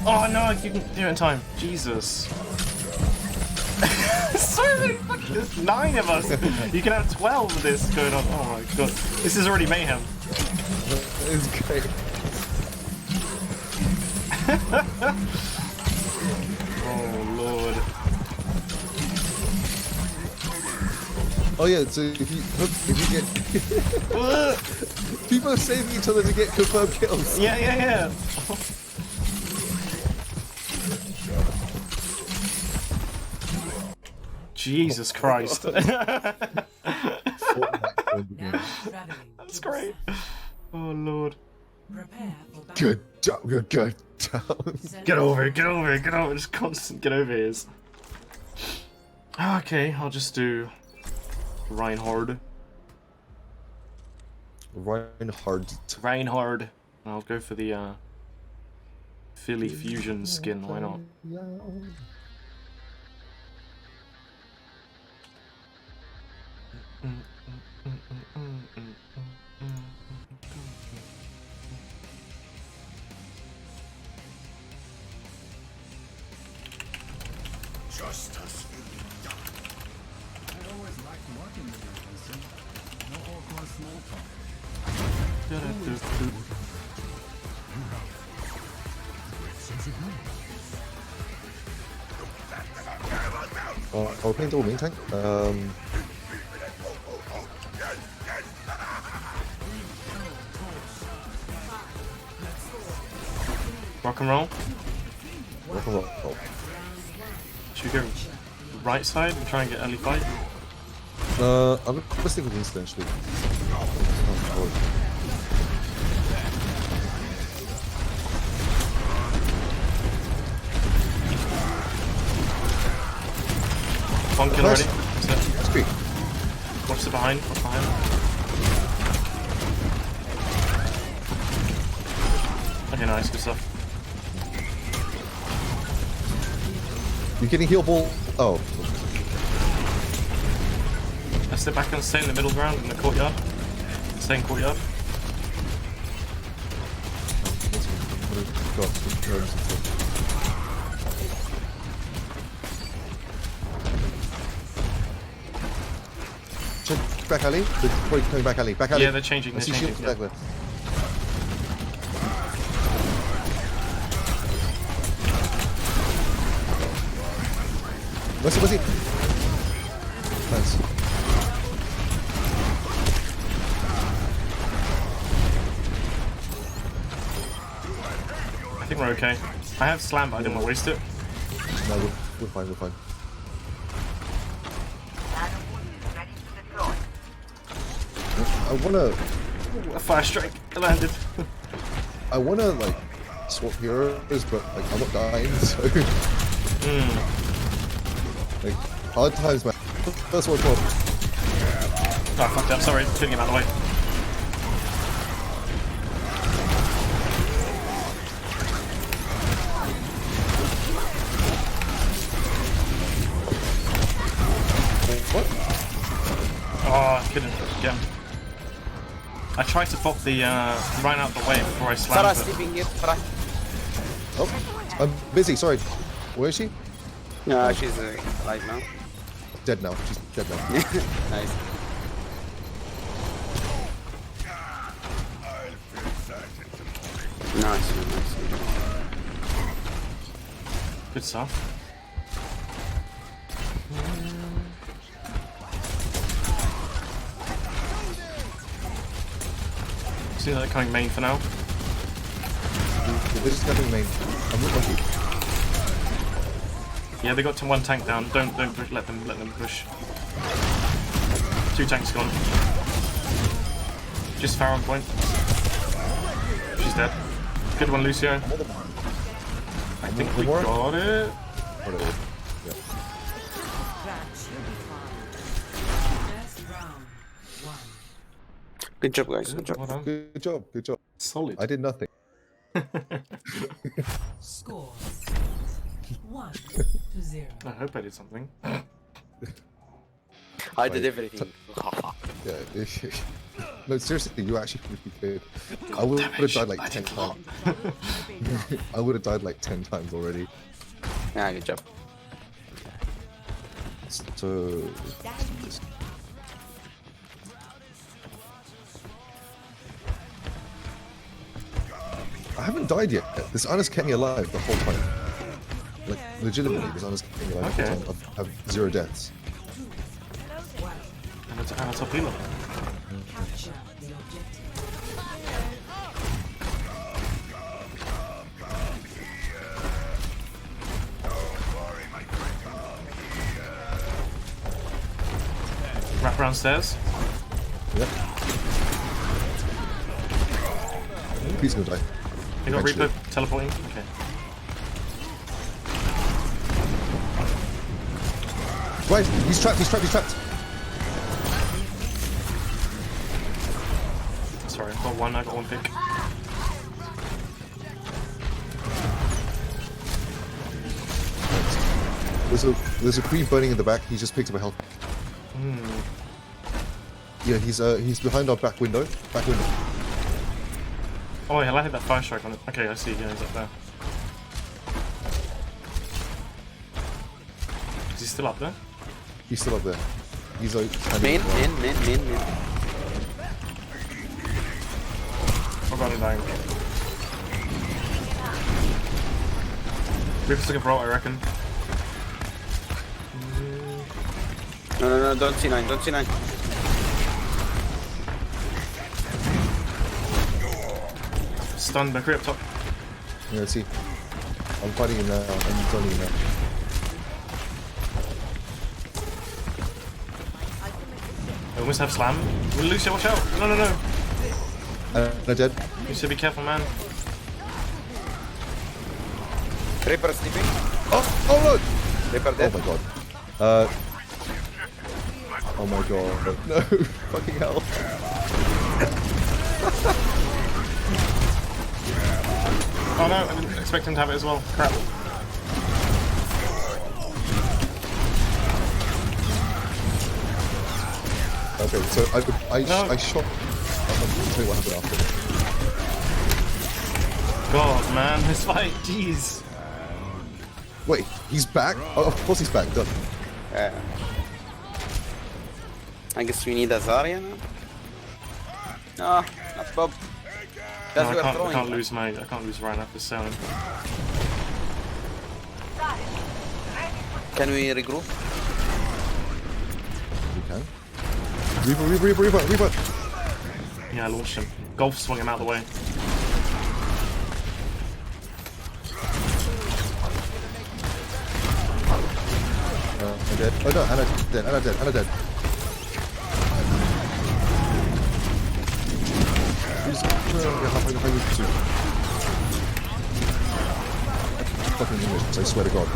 Oh no, you can do it in time. Jesus. So many fucking, there's 9 of us. You can have 12 of this going on. Oh my god. This is already mayhem. It's great. Oh lord. Oh yeah, so if you get people are saving each other to get confirmed kills. Yeah. Jesus Christ. That's great. Oh lord. Prepare for battle. Good job, good job. Get over it, get over it, get over it. Just constant get over it. Okay, I'll just do Reinhard. Reinhard. I'll go for the Philly Fusion skin, why not? Justice will be done. I always liked working with you, Vincent. No awkward small talk. I'll paint all main tank. Rock and roll. Rock and roll. Should we go right side and try and get early fight? I'm gonna stick with Winston actually. One kill Nice. already. That's it. That's great. Watch the behind. Watch behind. Okay, nice. Good stuff. You're getting heal ball. Oh. Let's step back and stay in the middle ground in the courtyard. Stay in courtyard. Check back alley. They're probably coming back alley. Back alley. Yeah, they're changing. I They're see changing. shields back there. What's it? Nice. I think we're okay. I have slam, but I didn't want to waste it. No, we're fine. We're fine. wanna A fire strike. It landed. like swap heroes, but like I'm not dying, so like hard times, man. First one, 12. Oh, I fucked up. Sorry. Couldn't get out of the way. What? Oh, I couldn't get him. I tried to pop the Ryan out the way before I slammed Farah it. sleeping here. Farah. Oh, I'm busy. Sorry. Where is she? No, she's alive now. Dead now. She's dead now. Nice. Nice. Good stuff. See that coming main for now. They're just coming main. I'm not lucky. Yeah, they got to one tank down. Don't push, let them push. 2 tanks gone. Just Farah on point. She's dead. Good one, Lucio. I think we more? got it. Whatever. Yeah. First round. 1. Good job, guys. Good job. Well done. Good job. Good job. Solid. I did nothing. Score 1 to 0. I hope I did something. I did everything. Yeah. No, seriously, you actually really good. I would have died like 10 times. I would have died like 10 times already. Yeah, good job. So. I haven't died yet. This Ana's kept me alive the whole time. Like, legitimately, this Ana's kept me alive the whole time. I've 0 deaths. And it's top healer. Capture the objective. Wrap around stairs. Yep. He's gonna die. They got Eventually. Reaper teleporting. Okay. Right, he's trapped, he's trapped, he's trapped. Sorry, I got one pick. There's a creep burning in the back. He just picked up a health. Yeah, he's behind our back window. Back window. Oh yeah, I hit that fire strike on it. Okay, I see. Yeah, he's up there. Is he still up there? He's still up there. He's like Main. Oh god, I'm dying. Reaper's looking for ult, I reckon. No, don't C9, don't C9. Stunned by Cree up top. Yeah, let's see. I'm fighting him now. I'm joining him now. I almost have slam. Lucio, watch out! No. No dead. Lucio, be careful, man. Reaper sleeping. Oh look! Reaper Oh dead. my god. Oh my god. No, fucking hell. Oh no, I didn't expect him to have it as well. Crap. Okay, so I shot. I'll tell you what happened after. God, man, this fight, jeez. Wait, he's back? Oh, of course he's back. Done. I guess we need a Zarya now. No, not Bob. No, That's I what can't we're throwing. lose Ryan after selling. Can we regroup? We can. Reaper. Yeah, I launched him. Golf swung him out of the way. I'm dead. Oh no, Anna dead. I need to. Fucking English, I swear to God.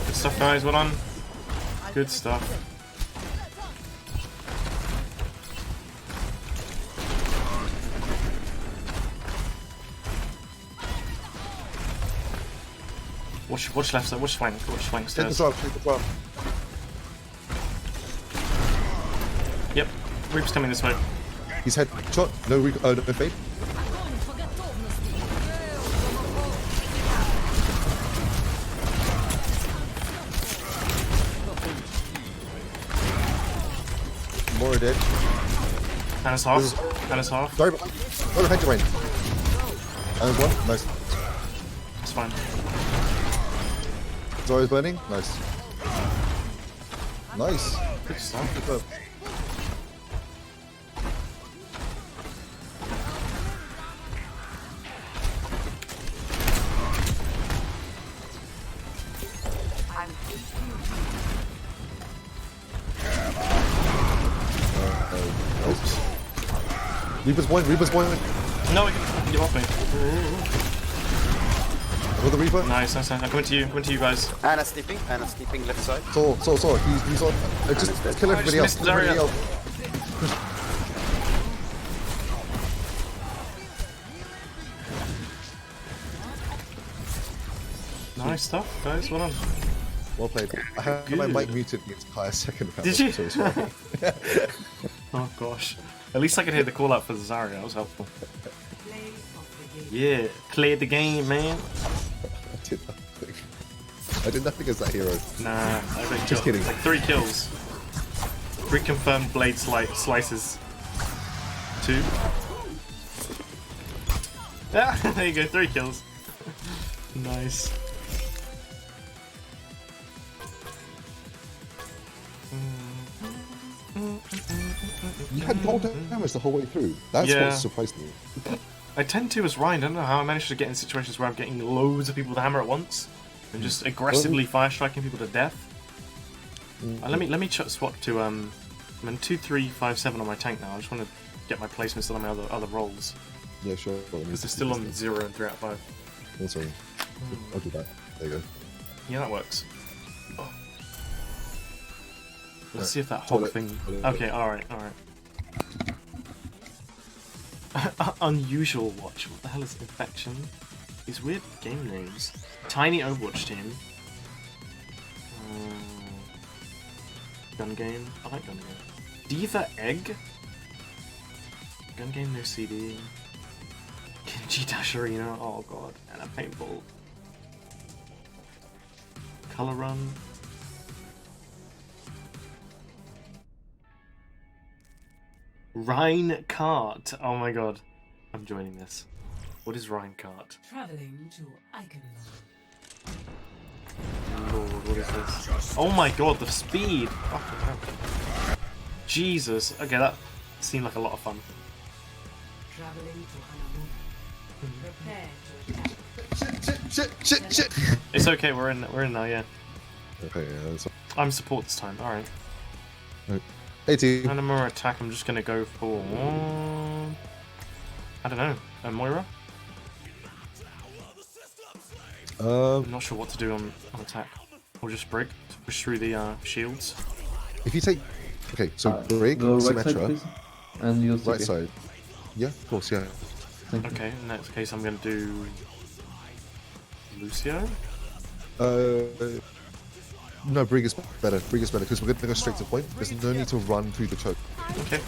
Good stuff, guys. Well done. Good stuff. Watch left side, watch flank Take the stairs. drop, take the drop. Yep, Reaper's coming this way. He's head shot. No, no fade. More dead. Anna's half. Anna's half. Sorry, go ahead, Dwayne. And one, nice. It's fine. Zoro's burning, nice. Nice. Good stuff. Good job. Reaper's point, Reaper's point. No, we can get off me. Another Reaper. Nice. I'm coming to you guys. Anna sleeping left side. Saw. He's on. Just kill everybody else. missed Kill everybody Zarya. else. Nice stuff, guys. Well done. Well played. I had my mic muted the entire second round. Did you? So sorry. Oh gosh. At least I could hear the call out for Zarya. That was helpful. Play of the game. Yeah, cleared the game, man. I did nothing as that hero. Nah, I think Just kidding. Like 3 kills. 3 confirmed blade slices. 2. Ah, there you go, 3 kills. Nice. You had gold damage the whole way through. That's Yeah. what surprised me. I tend to as Ryan. I don't know how I managed to get in situations where I'm getting loads of people with the hammer at once and just aggressively fire striking people to death. Let me swap to I'm in 2-3-5-7 on my tank now. I just want to get my placements on my other rolls Yeah, sure. because they're still on 0 and 3 out of 5. Oh, sorry. I'll do that. There you go. Yeah, that works. Oh. Let's see if that Toilet. hog thing. Toilet. Okay, alright. Unusual watch. What the hell is infection? These weird game names. Tiny Overwatch team. Gun game. I like gun game. Diva Egg. Gun game no CD. Genji Dash Arena. Oh god. And a paintball. Color Run. Rhine Cart. Oh my god. I'm joining this. What is Rhine Cart? Traveling to Eichenwald. Lord, what is this? Oh my god, the speed! Fucking hell. Jesus. Okay, that seemed like a lot of fun. Traveling to Hanamura. Prepare to attack. Shit. It's okay, we're in now, yeah. Okay, yeah, that's I'm support this time, alright. Hey, team. Hanamura attack, I'm just gonna go for... I don't know. Moira? I'm not sure what to do on attack. Or just break to push through the shields. If you take... Okay, so break, Go right side, Symmetra, please. And use right TP. side. Yeah, of course, yeah. Thank you. Okay, in that case I'm gonna do... Lucio? No, Brig is better. Brig is better because we're going to go straight to the point. There's no need to run through the choke. Okay.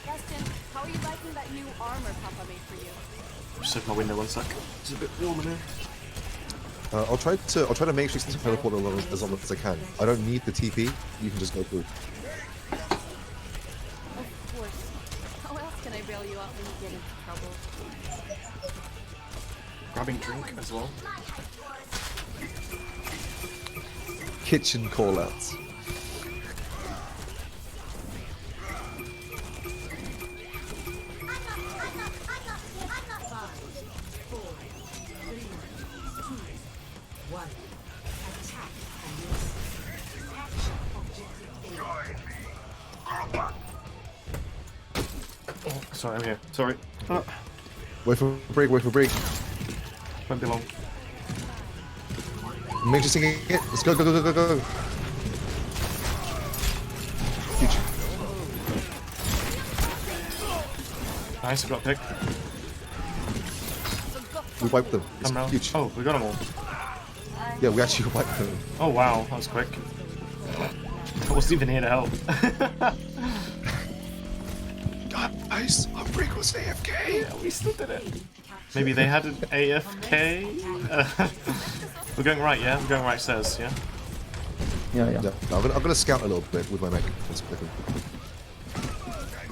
Gaston, how are you liking that new armor Papa made for you? Just open my window one sec. It's a bit warm in here. I'll try to matrix to teleport as long as I can. I don't need the TP. You can just go through. Of course. How else can I bail you out when you get into trouble? Grabbing drink as well. Kitchen callouts. sorry, I'm here. Sorry. Wait for Brig, wait for Brig. Won't be long. Make sure singing it. Let's go, go, go, go, go, go. Huge. Nice, we got a pick. We wiped them. It's Come round. huge. Oh, we got them all. Yeah, we actually wiped them. Oh wow, that was quick. I wasn't even here to help. Guys, our Brig was AFK. Yeah, we still did it. Maybe they had an AFK? We're going right, yeah? We're going right stairs, yeah? Yeah. Yeah, I'm gonna scout a little bit with my mech.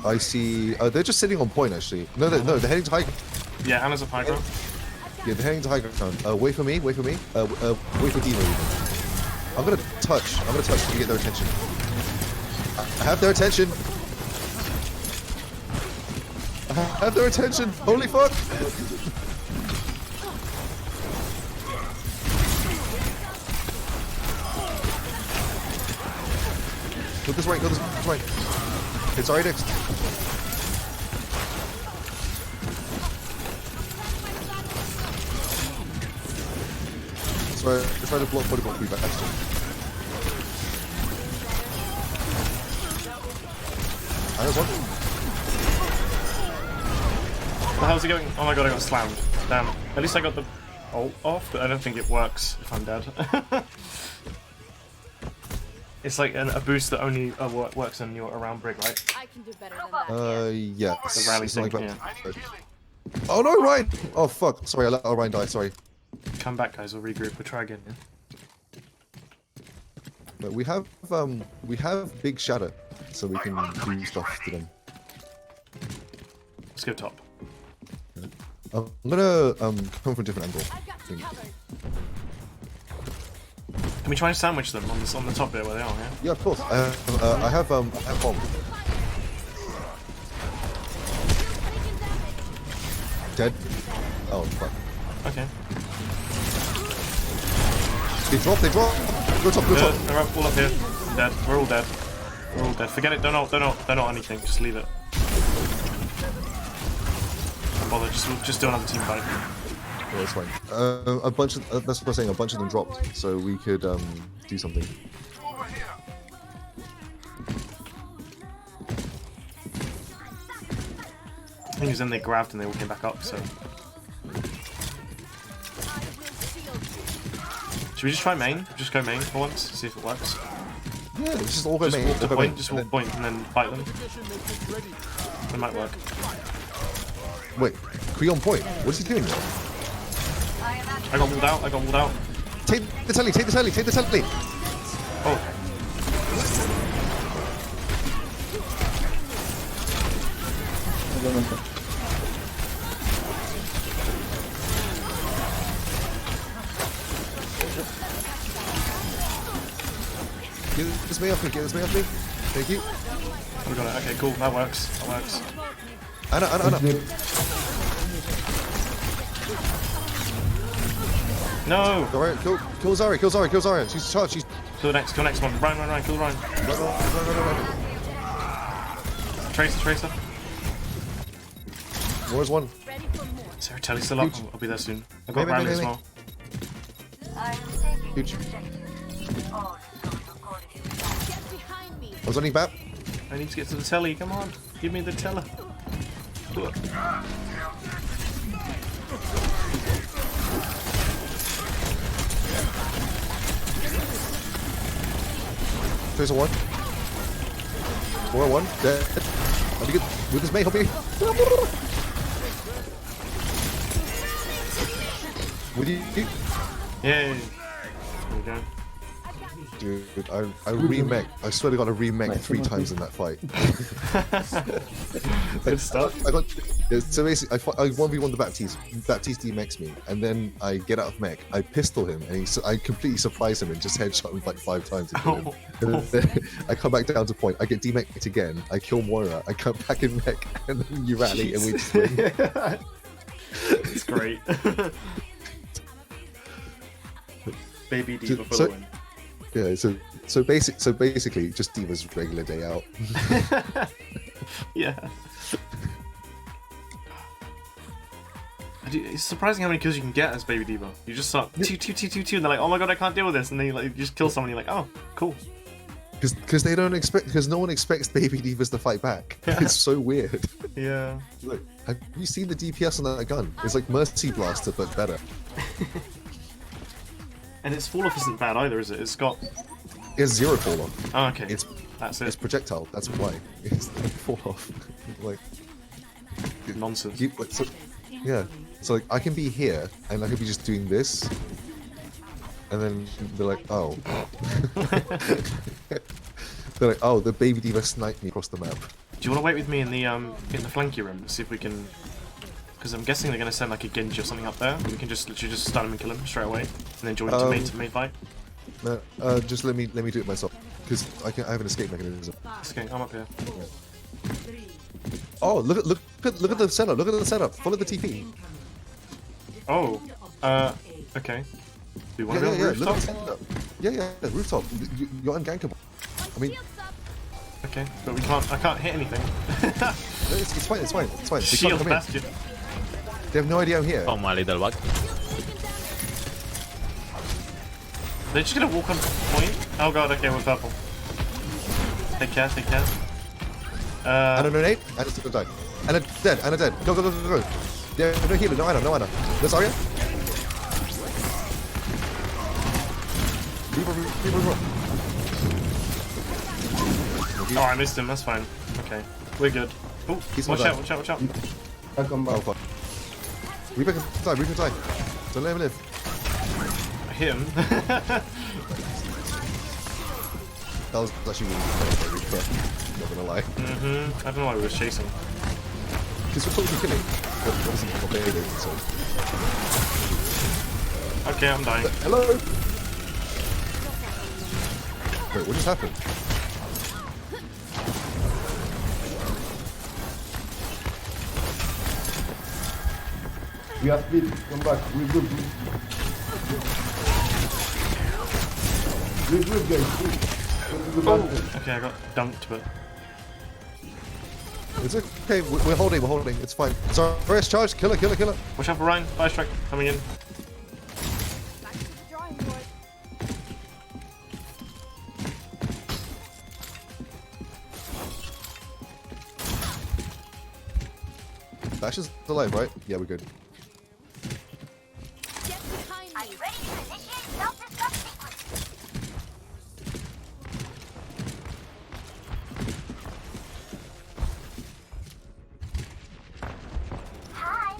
I see. They're just sitting on point actually. No, they're heading to high. Yeah, Anna's up high ground. Yeah, they're heading to high ground. Wait for me. Wait for me. Wait for Dino. I'm gonna touch to get their attention. I have their attention. I have their attention. Holy fuck! Go this way. Go this way. It's already next. Sorry, try to block body block me back. I was one. The hell's he going? Oh my god, I got slammed. Damn. At least I got the ult off, but I don't think it works if I'm dead. It's like a boost that only works when you're around Brig, right? I can do better than that. Yeah. The rally It's like sync, that. Oh no, Ryan! Oh fuck! Sorry, I let Ryan die. Sorry. Come back, guys. We'll regroup. We'll try again. Yeah? But we have Big Shadow, so we can do stuff to them. Let's go top. I'm gonna come from a different angle. I've got you covered. Can we try and sandwich them on the top bit where they are? Yeah. Yeah, of course. I have bomb. Dead. Oh fuck. Okay. They drop. Go top. Go top. They're all up here. Dead. We're all dead. We're all dead. Forget it. Don't know anything. Just leave it. Don't bother. Just do another team fight. Yeah, it's fine. A bunch of that's what I'm saying. A bunch of them dropped, so we could do something. I think it was then they grabbed and they all came back up. So should we just try main? Just go main for once. See if it works. Yeah, let's just all go Just main. walk to all go point. main, Just and walk point and then fight them. It might work. then- Wait, Creon point. What is he doing? I got walled out. I got walled out. Take the telly. Take the telly. Take the telly. Oh. I don't know. Get this me off me. Get this me off me. Thank you. We got it. Okay, cool. That works. That works. Anna. No. Alright, kill Zarya. She's charged. She's Kill the next one. Ryan. Kill Ryan. run. Tracer. Where's one? Is there a telly still up? I'll be there soon. I got Maybe, Rally as maybe. well. Huge. Get behind me. I was running back. I need to get to the telly. Come on. Give me the teller. Look. There's a one. 4-1. Dead. I'll be good. With this mate, help me. With you. Yay. There we go. Dude, I remake. I swear to God, I remake 3 times in that fight. Good stuff. I got so basically I 1v1 the Baptiste. Baptiste demechs me, and then I get out of mech. I pistol him, and I completely surprise him and just headshot him like 5 times. To kill him. And then I come back down to point. I get demechs again. I kill Moira. I come back in mech, and then you rally, and we just win. It's great. Baby D for So- the win. Yeah. So basically, just D.Va's regular day out. Yeah. It's surprising how many kills you can get as Baby D.Va. You just start two, and they're like, oh my god, I can't deal with this, and then you just kill someone. And you're like, oh, cool. Because they don't expect, because no one expects Baby Divas to fight back. It's so weird. Yeah. Look, have you seen the DPS on that gun? It's like Mercy Blaster, but better. And its fall off isn't bad either, is it? It's got. It's 0 fall off. Oh, okay. That's it. It's projectile. That's why. It's fall off. Like nonsense. Yeah. So like I can be here and I could be just doing this, and then they're like, oh. They're like, oh, the Baby D.Va sniped me across the map. Do you want to wait with me in the flanky room to see if we can? Because I'm guessing they're going to send like a Genji or something up there. We can just literally just stun him and kill him straight away, and then join to main fight. No, just let me do it myself, because I have an escape mechanism. Okay, I'm up here. Oh, look at the setup. Look at the setup. Follow the TP. Oh, okay. Do you want to be on the Look rooftop? at the setup. Yeah, rooftop. You're ungankable. I mean, okay, but we can't. I can't hit anything. it's fine. It's fine. They can't Shield come in. bastion. They have no idea I'm here. Oh, my little bug. They're just gonna walk on point. Oh god. Okay, we're purple. Take care. Take care. Anna no nade. Anna's still gonna die. Anna dead. Anna dead. Go. Yeah, no healer. No Anna. There's Arya. Reaper. Oh, I missed him. That's fine. Okay, we're good. Oh, watch out. I'll come back. Oh fuck. Reaper can die. Don't let him live. I hit him. That was actually really Reaper. Not gonna lie. I don't know why we were chasing. Because we're totally killing. But obviously not behaving, so. Okay, I'm dying. Hello? Wait, what just happened? We are split. Come back. We're good. We're good, guys. Go to the basket. Okay, I got dunked, but It's okay. We're holding. It's fine. Sorry, rest charge. Kill her. watch out for Ryan. Fire strike coming in. Back to the drawing board. Bash is alive, right? Yeah, we're good. Get behind me. Ready to initiate self-destruct sequence. Hi.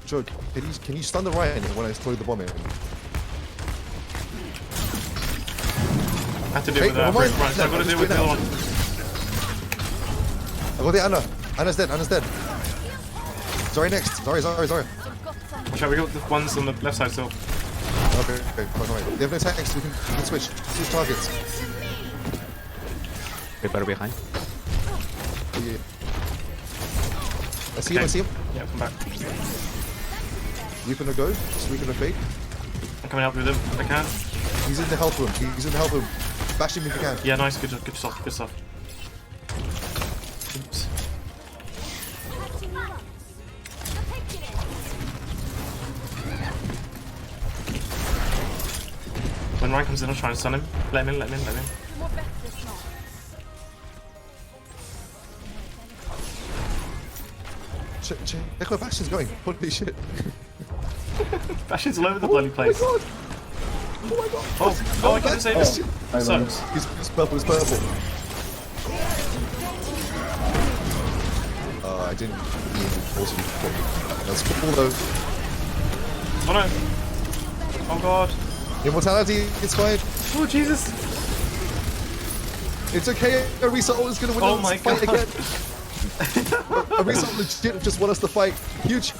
Joe, can you stun the Ryan when I throw the bomb in? I have to do Hey, with never mind. Right, so I've got to No, deal with the just other one. I got the Anna. Anna's dead. Sorry, next. Sorry. Watch out, we got the ones on the left side still. Okay, fine. They have no tanks. We can switch targets. Reaper behind. Yeah. I see him. Yeah, come back. Reaper no go. Reaper no fake. I'm coming up with him if I can. He's in the health room. Bash him if you can. Yeah, nice, good stuff. Oops. When Ryan comes in, I'll try and stun him. Let him in. More better this now. Check where Bastion's going. Holy shit. Bastion's all over the bloody place. Oh my god. Oh, I can't save him. I don't Sucks. He's purple. I didn't mean to force him to kill me. That's cool though. Oh no. Oh god. Immortality, it's fine. Oh Jesus. It's okay. Arisa is gonna win Oh this my fight God. again. Arisa legit just want us to fight. Huge.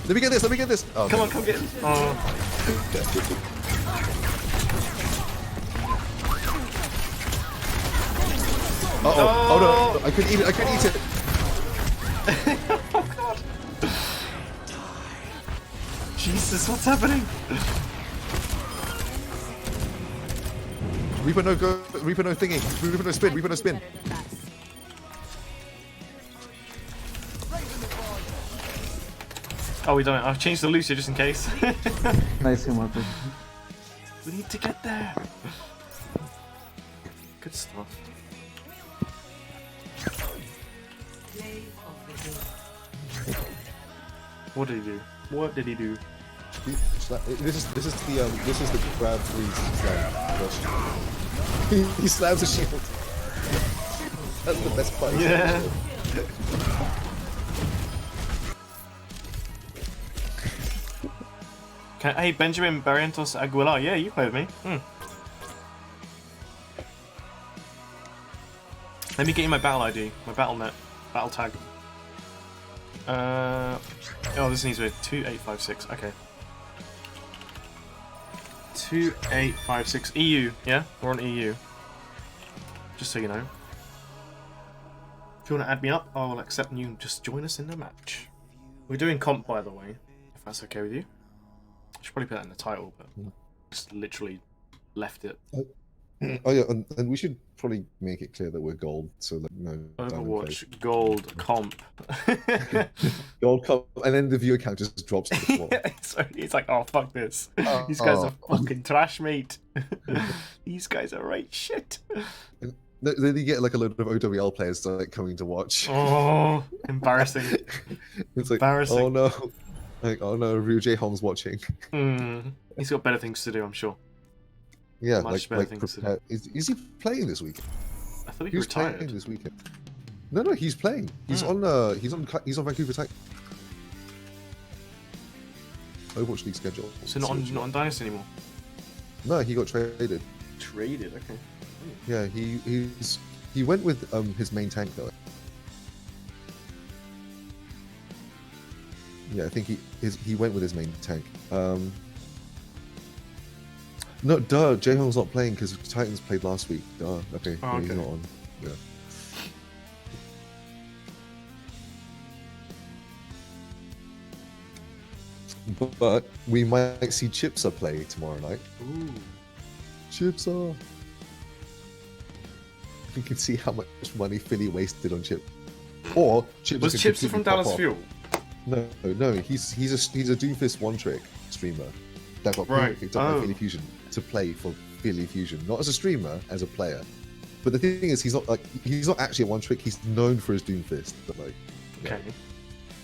Let me get this. Oh, Come on, come get him. Oh. Oh no. I couldn't eat it. Oh god. Jesus, what's happening? Reaper no go. Reaper no thingy. Reaper no spin. Oh, we don't. I've changed the Lucio just in case. Nice Martin. We need to get there. Good stuff. Play of the day. What did he do? What did he do? This is the grab freeze slam. He slams a shield. That's the best part. Yeah. Hey, Benjamin Barrientos Aguilar. Yeah, you play with me. Let me get you my battle ID, my battle tag. Oh, this needs to be 2856. Okay. 2856 EU. Yeah, we're on EU. Just so you know. If you want to add me up, I will accept and you can just join us in the match. We're doing comp, by the way, if that's okay with you. I should probably put that in the title, but just literally left it. Oh yeah, and we should probably make it clear that we're gold, so that no. Overwatch gold comp. Gold comp, and then the viewer count just drops to the floor. So it's like, oh fuck this. These guys are fucking trash, mate. These guys are right shit. Then you get like a load of OWL players like coming to watch. Oh, embarrassing. It's like, embarrassing. oh no, like oh no, Ryu J Hong's watching. He's got better things to do, I'm sure. Yeah, Much better things to prepare. Is he playing this weekend? I thought he He's retired. playing this weekend. No, he's playing. He's on Vancouver Titans. Overwatch League schedule. So not on Dynasty anymore. No, he got traded. Traded, okay. Yeah, he went with his main tank though. Yeah, I think he went with his main tank. No, duh, Jaehong's not playing because Titans played last week. Duh, okay, Oh, he's okay. not on. Yeah. But we might see Chipsa play tomorrow night. Ooh. Chipsa! You can see how much money Philly wasted on Chip. Or Chipsa Was could Chipsy completely from pop Dallas off. Fuel? No, he's a Doomfist one trick streamer that got Right. picked up by Oh. Philly Fusion to play for Philly Fusion, not as a streamer, as a player. But the thing is, he's not actually a one trick. He's known for his Doomfist, but like, Okay.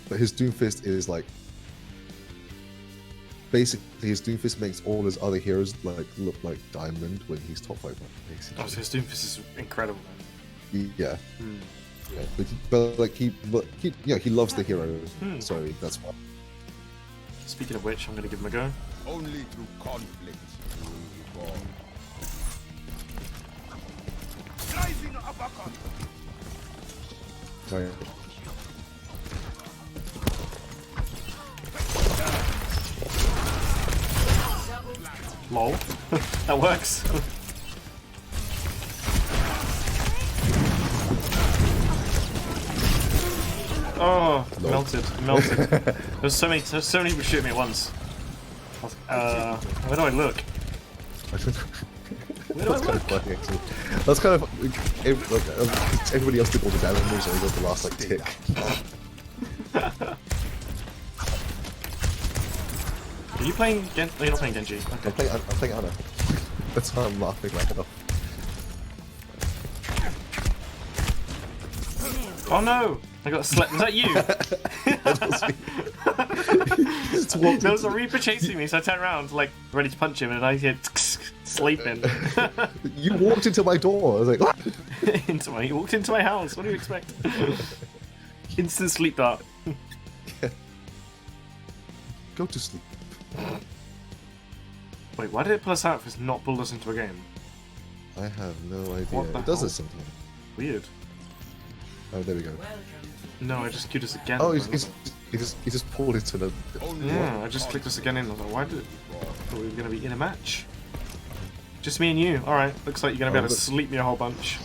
but his Doomfist is like basically his Doomfist makes all his other heroes like look like diamond when he's top 5. Basically, Oh, so his Doomfist is incredible then. yeah. Yeah, but he loves the heroes, so that's why. Speaking of which, I'm gonna give him a go. Only through conflict will we evolve. Rising uppercut. Sorry. Lol. That works. Oh, melted. There's so many people shooting me at once. Where do I look? Where do I That's kind look? of funny, actually. That's kind of everybody else did all the damage, and I got the last like tick. Are you playing Gen? No, you're not playing Genji. Okay. I'm playing Ana. That's why I'm laughing like enough. Oh no! I got slept. Was that you? There was a Reaper chasing me, so I turned around, like, ready to punch him, and I hear sleeping. You walked into my door. I was like, "What?" He walked into my house. What do you expect? Instant sleep dart. Go to sleep. Wait, why did it pull us out if it's not pulled us into a game? I have no idea. What the It does hell? this sometimes. Weird. Oh, there we go. No, I just queued us again. Oh, he just pulled into the. Yeah, I just clicked us again in. I was like, why did it? I thought we were going to be in a match. Just me and you. Alright, looks like you're going to be able to sleep me a whole bunch.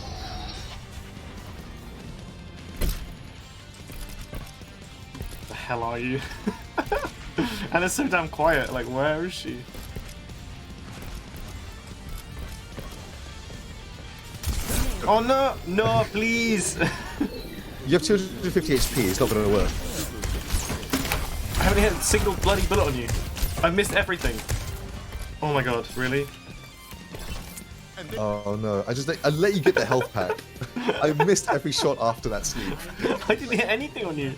The hell are you? And it's so damn quiet. Like, where is she? Oh no! No, please! You have 250 HP. It's not going to work. I haven't haven't hit a single bloody bullet on you. I've missed everything. Oh my god, really? Oh no! I let you get the health pack. I missed every shot after that sleep. I didn't hit anything on you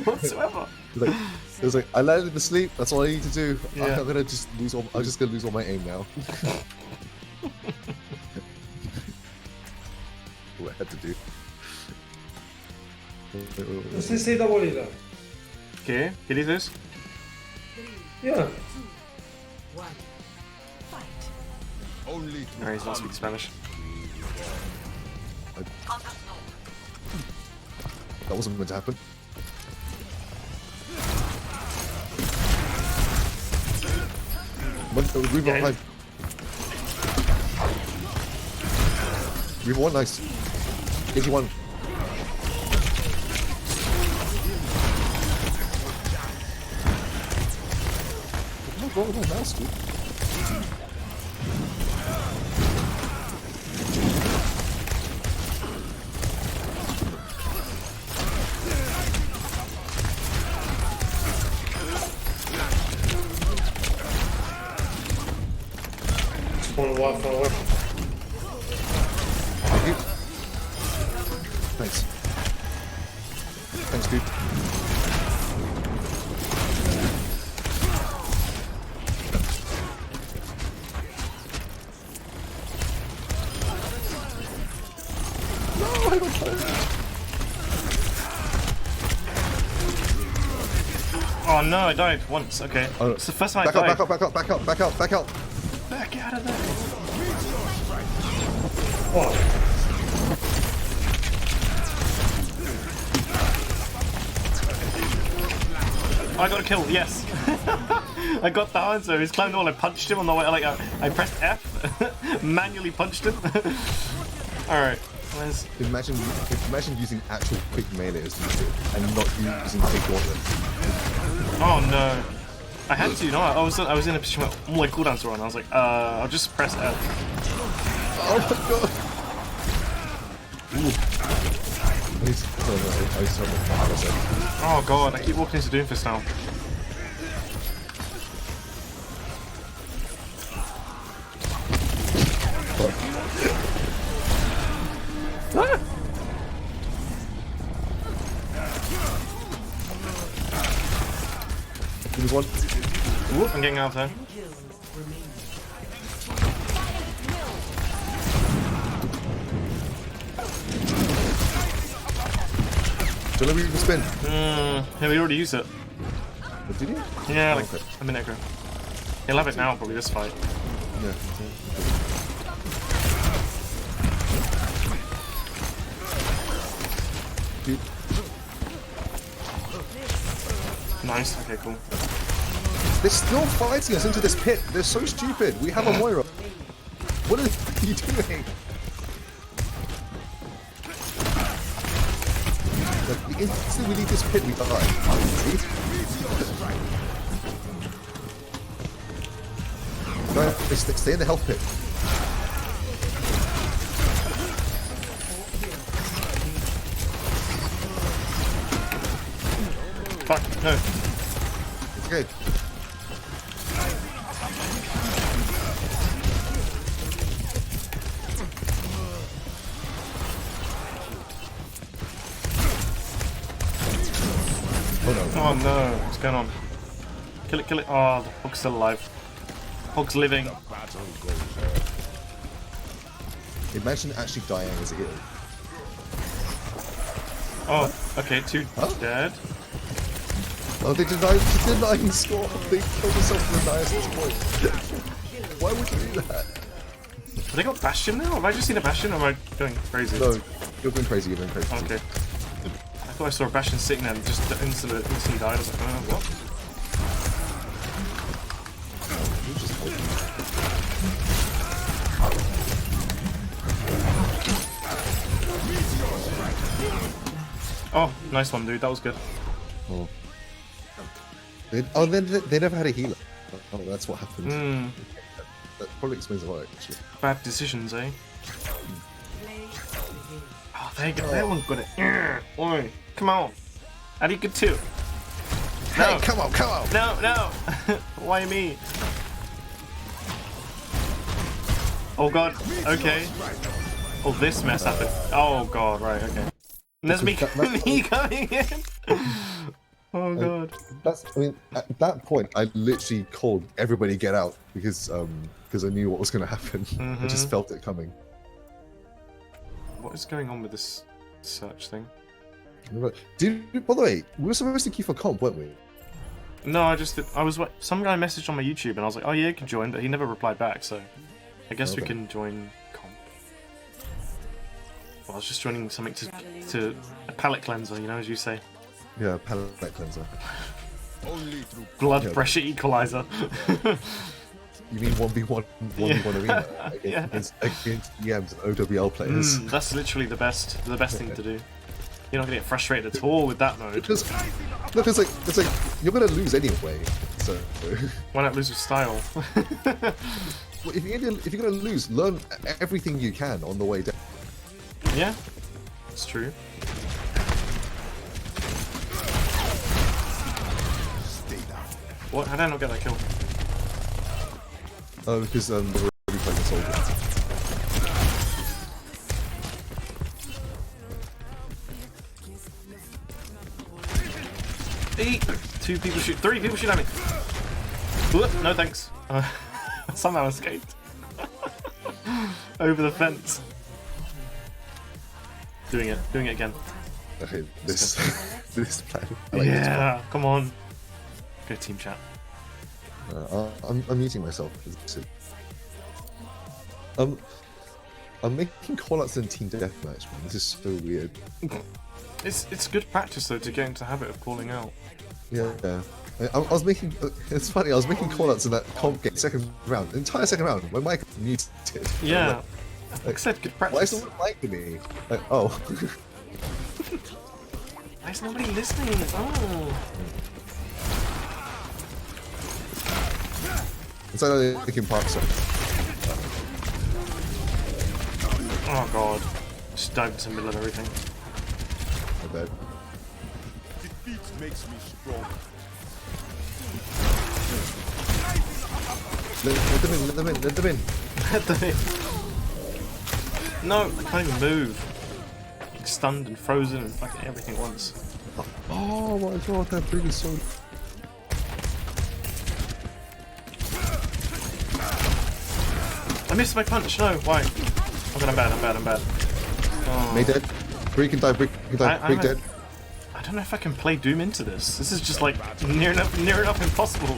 whatsoever. It was like I landed the sleep. That's all I need to do. Yeah. I'm gonna just lose all. I'm just gonna lose all my aim now. What I had to do. Você sei da bolida. ¿Qué? ¿Qué dices? Yeah. One. Fight. No, he's not speaking Spanish. That wasn't meant to happen. Reaver behind. Reaver 1, nice. 81. What's wrong with my mouse, dude? Follow up. Thank you. Thanks. Thanks, dude. No, I don't care. Oh no, I died once. Okay. Oh, It's the first time I back up, died. back up, back up, back up, back up, back up. Back out of there. Oh, I got a kill, yes. I got the answer. He's climbed the wall. I punched him on the way. Like I pressed F, manually punched him. All right. Where's... Imagine using actual quick melee as you do, and not using big gauntlet. Oh no. I had to, no. I was in a position where all my cooldowns were on. I was like, I'll just press F. Oh my god! I just have a fire. Oh god, I keep walking into Doomfist now. Ah! There's one. Ooh, I'm getting out of there. So let me even spin. Yeah, we already used it. Oh, did you? Yeah, like Okay. a minute ago. He'll have it now, probably, this fight. Yeah. Dude, Nice, okay, cool. they're still fighting us into this pit. They're so stupid. We have a Moira. What are you doing? Like, the instant we leave this pit, we die. Guys, stay in the health pit. Fuck, no. It's okay. Oh no. Oh no, what's going on? Kill it, kill it. Oh, the Hog's still alive. Hog's living. Imagine actually dying as a hero. Oh, okay, two Huh? dead. Oh, they denied score. They killed themselves in the nicest point. Why would you do that? Have they got Bastion now? Have I just seen a Bastion or am I going crazy? No, you're going crazy. You're going crazy. Okay. I thought I saw a Bastion sitting there and just instantly died. I was like, what? You just hold it. Oh, nice one, dude. That was good. Oh. They never had a healer. Oh, that's what happened. Hmm. That probably explains a lot, actually. Bad decisions, eh? Oh, there you go. That one got it. Oi, come on. Arigato. Hey, come on, come on! No, no! Why me? Oh god, okay. Oh, this mess happened. Oh god, right, okay. And there's me, me coming in! Oh god. I mean, at that point, I literally called everybody get out because I knew what was going to happen. I just felt it coming. What is going on with this search thing? Dude, by the way, we were supposed to queue for comp, weren't we? No, I was some guy messaged on my YouTube and I was like, oh yeah, you can join, but he never replied back, so I guess we can join comp. Well, I was just joining something to a palate cleanser, you know, as you say. Yeah, palate cleanser. Blood pressure equalizer. You mean 1v1 arena against EMs and OWL players? That's literally the best thing to do. You're not gonna get frustrated at all with that mode. Look, it's like you're gonna lose anyway. So why not lose with style? Well, if you're gonna lose, learn everything you can on the way down. Yeah, it's true. What? How did I not get that kill? Oh, because they were already playing the soldier. Three people shoot at me. No thanks. Somehow escaped. Over the fence. Doing it again. Okay, this plan. I like yeah, come on. Go team chat. I'm muting myself. I'm making callouts in team deathmatch, man. This is so weird. It's good practice though to get into the habit of calling out. Yeah. I was making. It's funny. I was making callouts in that comp game second round, the entire second round. My mic was muted. Yeah. Like I said, good practice. Why is someone liking me? Like, oh. Why is nobody listening? Oh. It's like they're thinking park song. Oh god. Just dived into the middle of everything. I bet. Defeat makes me strong. Let them in. Let them in. No, I can't even move. I'm stunned and frozen and fucking everything at once. Oh my god, that thing is so. I missed my punch. No, why? I'm bad. Oh. May dead. Break and die. Break dead. I don't know if I can play Doom into this. This is just like near enough impossible.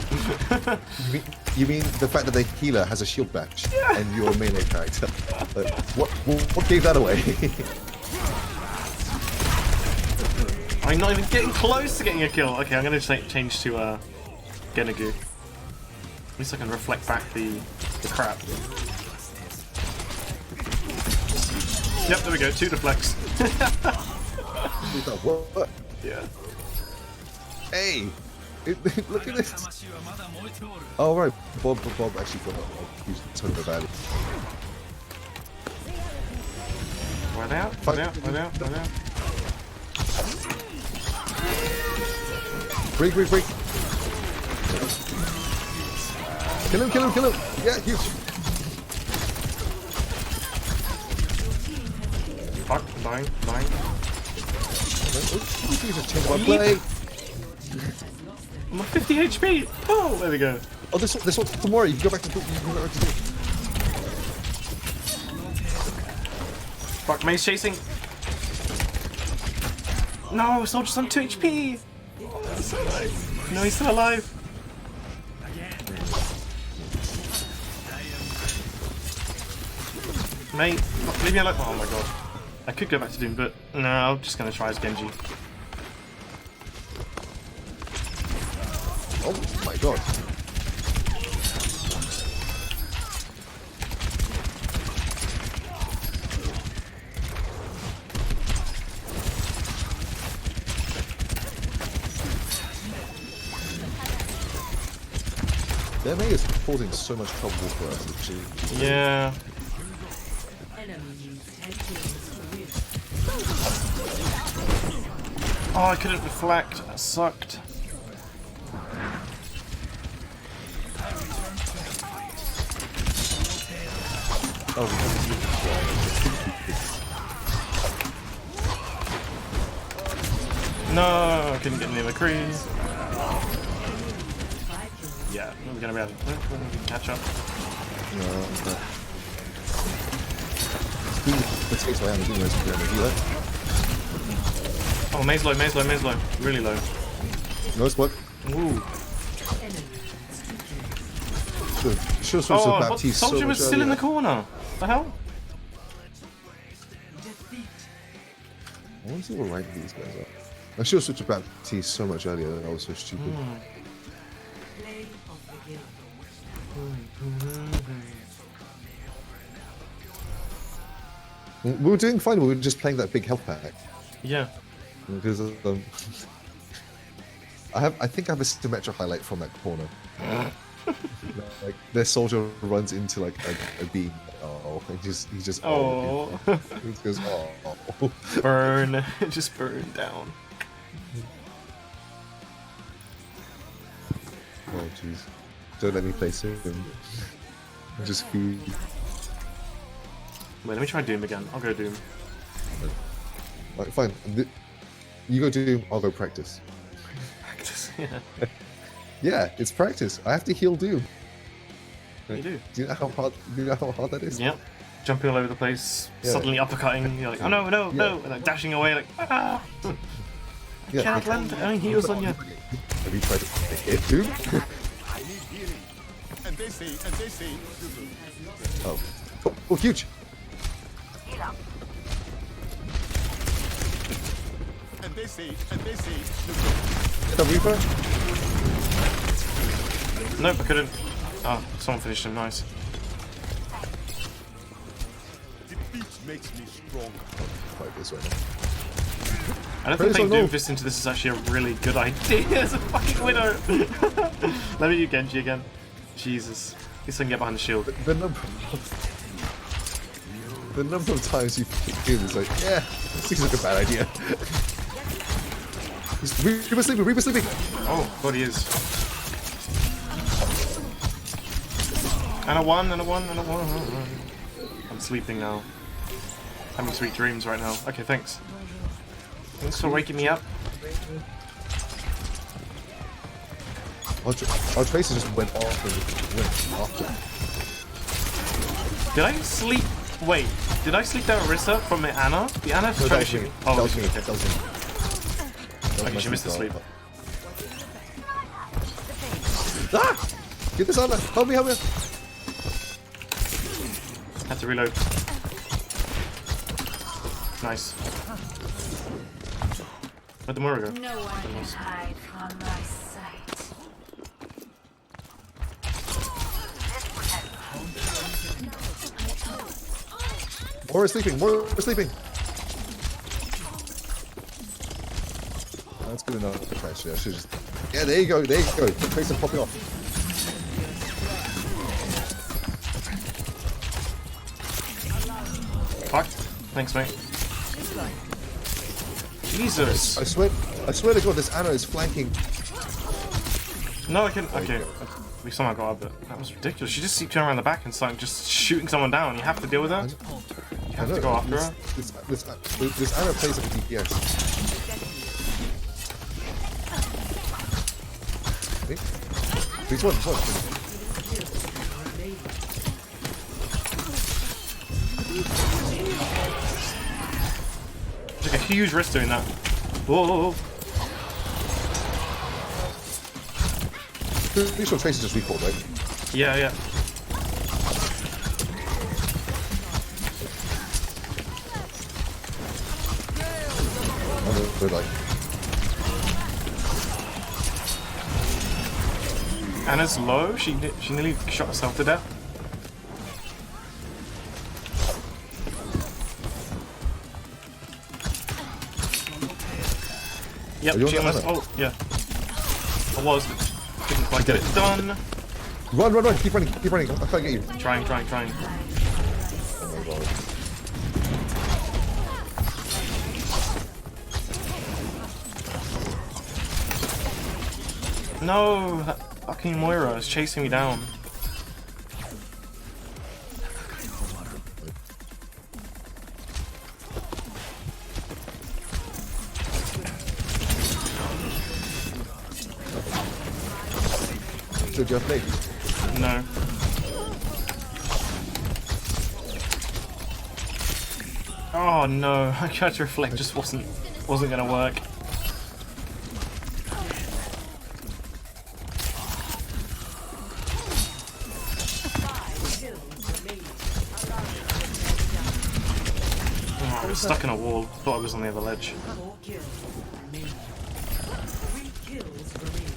You mean the fact that the healer has a shield badge and you're a melee character? What gave that away? I'm not even getting close to getting a kill. Okay, I'm gonna change to Genagu. At least I can reflect back the crap. Yep, there we go. 2 deflects. What? Yeah. Hey! Look at this! Oh right, Bob actually got up. He's totally about it. Right out. Break! Kill him! Yeah, huge! Fuck, I'm dying. Play. I'm on 50 HP! Oh, there we go. Oh, this one tomorrow. You can go back to do. Fuck, May's chasing. No, Soldier's on 2 HP! Oh, he's still alive. No, he's still alive. May, leave me alone. Oh my god. I could go back to Doom, but no, I'm just gonna try as Genji. Oh my god. Their May is causing so much trouble for us, actually. Yeah. Oh, I couldn't reflect. That sucked. Oh, we have No, I couldn't get near McCree. Yeah, we're gonna be able to catch up. no, potato I am doing most of the Oh, maze low, maze low, maze low. Really low. No spot. Ooh. Should have switched Oh, to what? Baptiste Soldier so was much still in the earlier. corner. The hell? I want to see what rank these guys are. I should have switched to Baptiste so much earlier. That was so stupid. Play of the game. We were doing fine. We were just playing that big health pack Yeah. because I think I have a symmetric highlight from that corner. Like their soldier runs into like a beam. Oh, he just Oh. he goes oh. Burn. Just burn down. Oh jeez. Don't let me play Sim. I just feed. Wait, let me try Doom again. I'll go Doom. Like fine. You go Doom. I'll go practice. Practice. Yeah. Yeah, it's practice. I have to heal Doom. You do. Do you know how hard? Do you know how hard that is? Yep. Jumping all over the place, Yeah. suddenly uppercutting. You're like, oh no, no, no, and like dashing away, like ah. I can't land any heals on you. Have you tried to hit Doom? Oh. Oh, huge! The Reaper? Nope, I couldn't. Oh, someone finished him. Nice. Fight this right now. I don't Praise think the playing Lord. Doomfist into this is actually a really good idea as a fucking widow. Let me do Genji again. Jesus. At least I can get behind the shield. The number of times you do this, like, yeah, this seems like a bad idea. Reaper sleeping, Reaper sleeping! Oh, God, he is. And a one, and a one, and a one. I'm sleeping now. Having sweet dreams right now. Okay, thanks. Thanks for waking me up. Our tracer just went off and went after. Did I sleep? Wait, did I sleep that Orisa from the Anna? The Anna No, tried that to was shoot me. me. Oh, That was me. okay. That was me. Okay, she missed the sleep. Ah! Get this Anna! Help me, help me! Had to reload. Nice. Where'd the Moira go? No one can hide from my sight. Moira sleeping, Moira sleeping! That's good enough. Actually, I should just. Yeah, there you go, there you go. Tracer popping off. Fuck. Thanks, mate. Jesus. I swear to God, this Anna is flanking. No, I couldn't. Okay. We somehow got up, but that was ridiculous. She just keeps turning around the back and starting just shooting someone down. You have to deal with her. You have to go after her. This Anna plays like a DPS. Okay. This one. Took a huge risk doing that. Whoa, whoa, whoa. Pretty sure Tracer just recalled, right? Yeah, yeah. They're like, Anna's low. She nearly shot herself to death. Yep, Are you on she that almost. Anna? Oh, yeah. I was, but didn't quite get it done. run, keep running, I can't get you. Trying. Oh my God. No, that fucking Moira is chasing me down. So do you have blade? No. Oh no, I tried to reflect, just wasn't gonna work. Oh, I was stuck in a wall. Thought I was on the other ledge. 4 kills remaining. 3 kills remaining.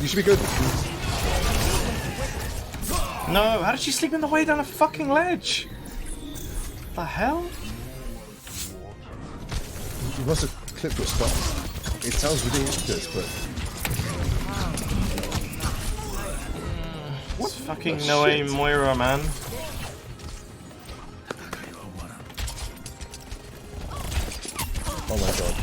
You should be good. No, how did she sleep in the way down a fucking ledge? The hell? You must have clipped your stuff. It sounds ridiculous, but What fucking no aim Moira, man? oh my god.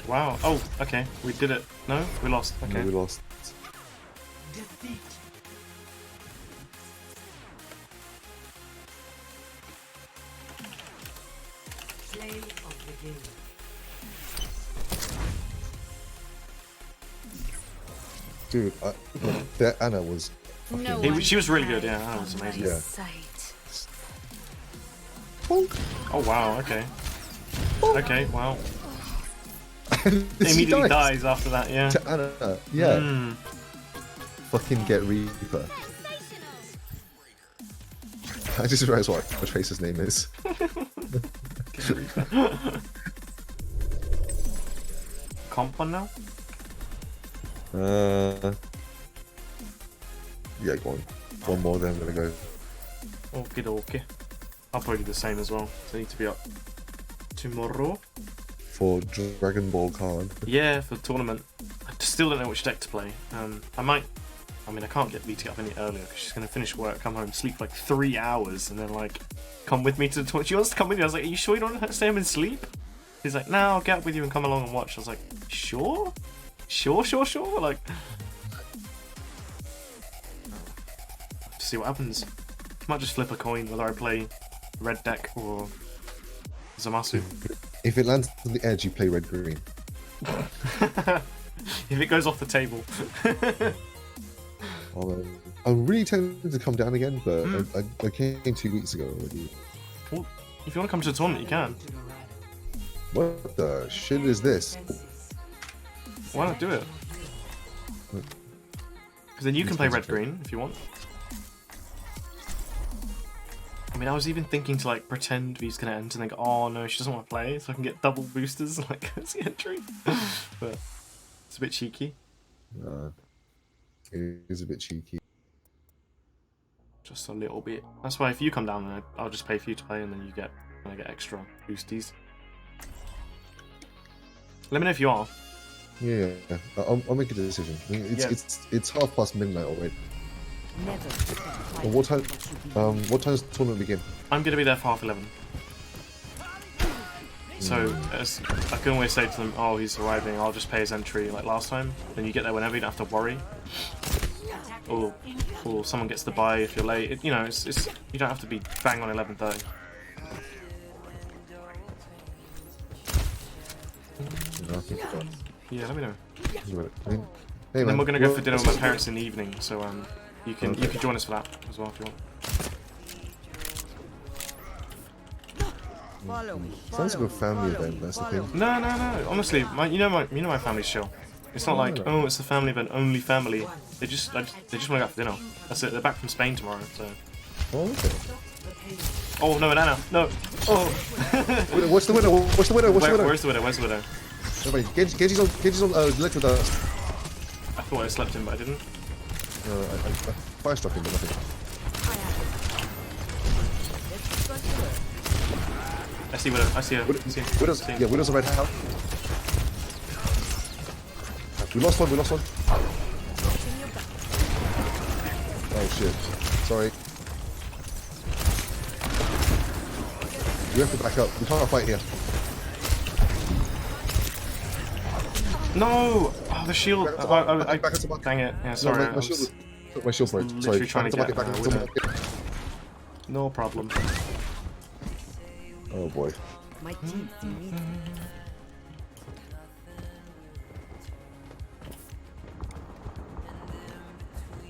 Wow. Oh, okay. We did it. No? We lost. Okay. No, we lost. Defeat. Play of the game. Dude, that Anna was No She was really good, yeah. That was amazing. Yeah. Sight. Oh wow, okay. Okay, wow. She Immediately dies dies after that, yeah. to Anna. Yeah. Mm. Fucking get Reaper. I just realized what Tracer's name is. Comp one now? Yeah, go on. One more, then I'm gonna go. Okie dokie. I'll probably do the same as well. So I need to be up tomorrow. For Dragon Ball card. Yeah, for the tournament. I still don't know which deck to play. I can't get Lee to get up any earlier because she's going to finish work, come home, sleep for like 3 hours, and then like come with me to the tournament. She wants to come with me. I was like, are you sure you don't want to stay home and sleep? He's like, no, I'll get up with you and come along and watch. I was like, sure? Sure? Like, see what happens. Might just flip a coin whether I play red deck or Zamasu. If it lands on the edge, you play red green. If it goes off the table. I'm really tempted to come down again, but I came 2 weeks ago already. Well, if you want to come to the tournament, you can. What the shit is this? Why not do it? Because then you can play red-green if you want. I mean, I was even thinking to like pretend V's gonna enter and think, oh no, she doesn't want to play, so I can get double boosters like as the entry. But it's a bit cheeky. It is a bit cheeky. Just a little bit. That's why if you come down, then I'll just pay for you to play, and then you get extra boosties. Let me know if you are. Yeah. I'll make a decision. I mean, it's midnight already. Never. Well, what time? What time does the tournament begin? I'm gonna be there for 11:30. So as I can always say to them, oh, he's arriving, I'll just pay his entry like last time. Then you get there whenever, you don't have to worry. Or someone gets to buy if you're late. It's you don't have to be bang on 11:30. Yeah, let me know. Hey, And then we're gonna go for dinner with my parents in the evening, so you can join us for that as well if you want. Sounds like a family event. That's the thing. No. Honestly, my family's chill. It's not like, oh, it's a family event, only family. They just want to go out for dinner. That's it. They're back from Spain tomorrow, so. Oh, okay. Oh no, Anna, no. Oh. What's the winner? Where's the winner? Where's the widow? Genji's on electro dust. I thought I slept in, but I didn't. I fire struck him, but nothing. I see widow. I see her. Widow's a red house. We lost one. Oh shit. Sorry. We have to back up. We can't fight here. No! Oh, the shield. Back up. Dang it. Yeah, sorry. No, my shield broke. Sorry. Literally trying to get back her up. widow. No problem. Oh boy. My teeth need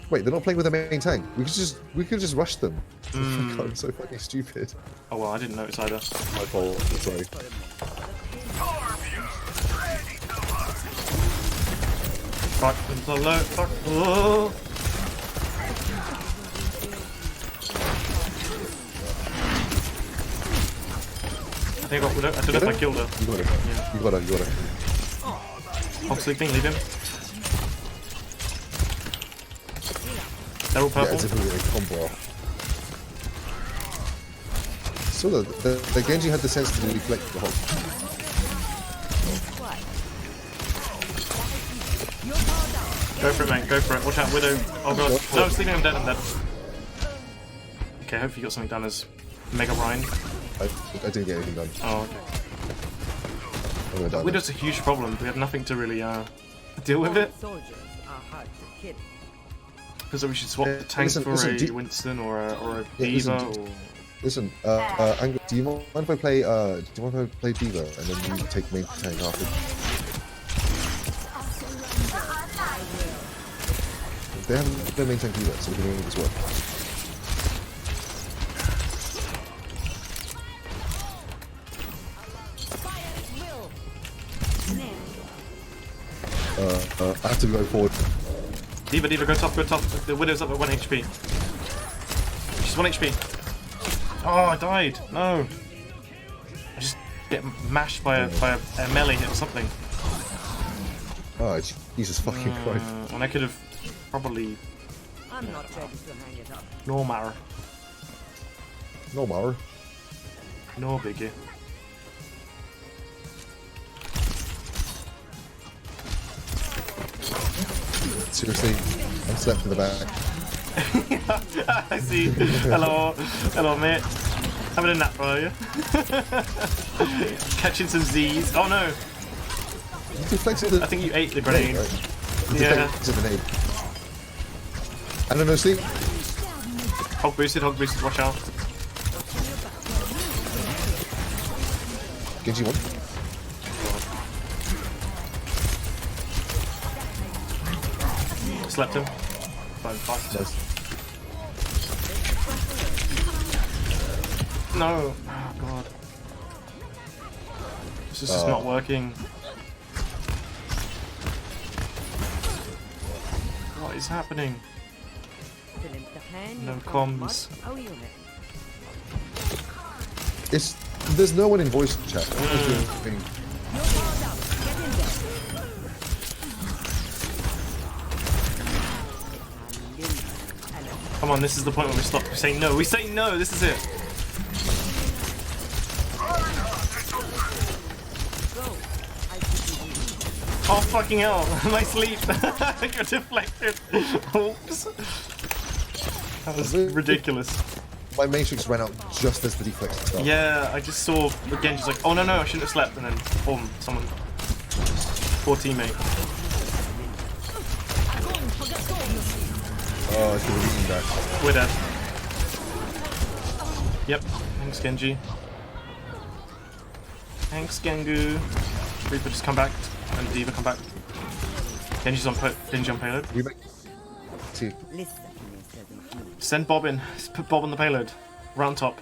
Wait, they're not playing with their main tank. We could just rush them. Oh my god, I'm so fucking stupid. Oh well, I didn't notice either. My fault. Sorry. Fuck the low. Fuck. Oh. I think I got Widow. I don't know if I killed her. You got it. Yeah. You got it. You got it. Hog sleeping. Leave him. They're all Yeah, purple. it's a really combo. So the Genji had the sense to deflect the hog. Go for it, mate. Go for it. Watch out, Widow. Oh god. No, sleeping. I'm dead. I'm dead. Okay, hopefully you got something done as Mega Ryan. I didn't get anything done. Oh, okay. I'm gonna die. Widow's a huge problem. We have nothing to really deal with it. Soldiers are hard to kill. Because we should swap the tank listen, for listen, a Winston or a Yeah, Diva. listen, Listen, Angry, do you mind if I play? Do you mind if I play Diva and then you take main tank after? They haven't no main tank either, so we can make this work. I have to go forward. Diva, go top, go top. The Widow's up at 1 HP. She's 1 HP. Oh, I died. No. I just get mashed by a melee hit or something. Oh, Jesus fucking Christ. And I could have probably... I'm not ready to hang it up. No matter. No matter. No biggie. Seriously, I'm slept in the back. I see. Hello. Hello, mate. Having a nap, are you? Catching some Z's. Oh no. You deflected the... I think you ate the grenade. Right? You Yeah. deflected the grenade. I don't know, sleep. Hog boosted, watch out. Genji one. Slept him. Fine, fine. Nice. No. Oh god. This is just not working. What is happening? No comms. It's there's no one in voice chat. Come on, this is the point where we stop saying no. We say no, this is it. Oh fucking hell, my sleep. You're deflected. Oops. That was ridiculous. My matrix ran out just as the deflect started. Yeah, I just saw the Genji's like, oh no, I shouldn't have slept, and then boom, someone. Poor teammate. Oh, I should have eaten that. We're dead. Yep, thanks Genji. Thanks Gengu. Reaper just come back, and Diva come back. Genji's on payload. We make. See. Send Bob in. Just put Bob on the payload. Round top.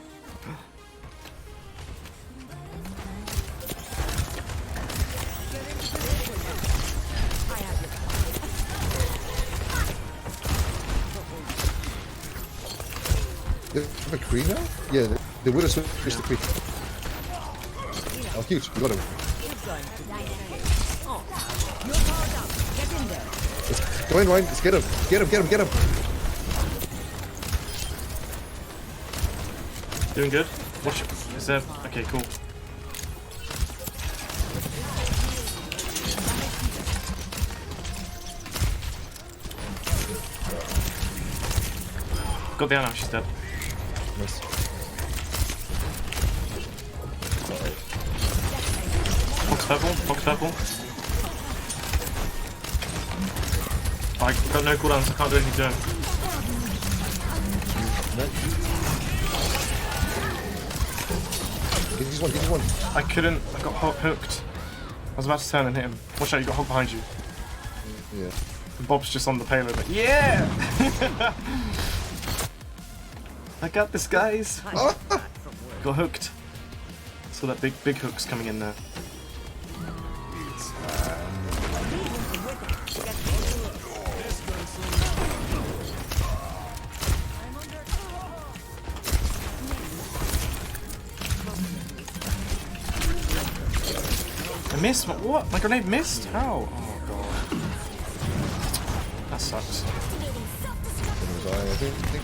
They have a Kree now? Yeah, they would have switched the Kree. Oh, huge. We got him. Let's go in, Ryan. Let's get him. Get him. Doing good. Watch. Is there? Okay, cool. Got Diana. She's dead. Nice. Fox purple. Oh, I got no cooldowns. I can't do anything to him. Get this one. I couldn't. I got hooked. I was about to turn and hit him. Watch out! You got hog behind you. Yeah. Bob's just on the payload. Like, yeah! I got this, guys. Got hooked. So that big hook's coming in there. I missed. What? My grenade missed? How? Oh god. That sucks. I think.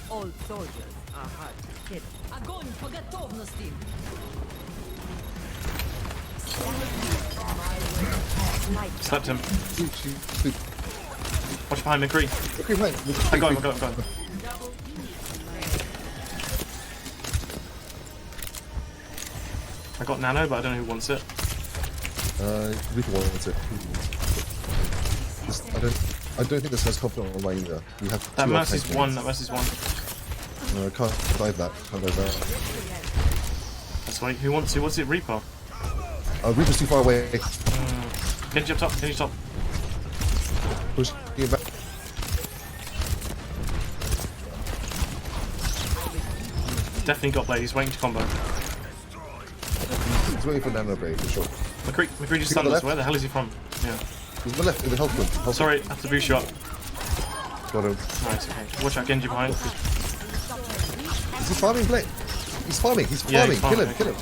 All soldiers are hard to kill. Огонь по готовности. Slapped him. Watch behind McCree. Okay, right. I got him. I got Nano, but I don't know who wants it. Reaper wants it. I don't think this has confident online either. We have That two Mercy's arcane one. things. That Mercy's one. No, I can't dive that. That's why. Who wants it? Reaper. Reaper's too far away. Genji up top. Genji top. Push you back. Definitely got Blade. He's waiting to combo. He's waiting for Nano Blade for sure. McCree just He's on stunned the us. left. Where the hell is he from? Yeah. He's on the left in the health room. Sorry, I have to boost you up. Got him. Nice. Okay. Watch out, Genji behind. Is he farming Blade? He's farming. Yeah, he's farming. Kill him.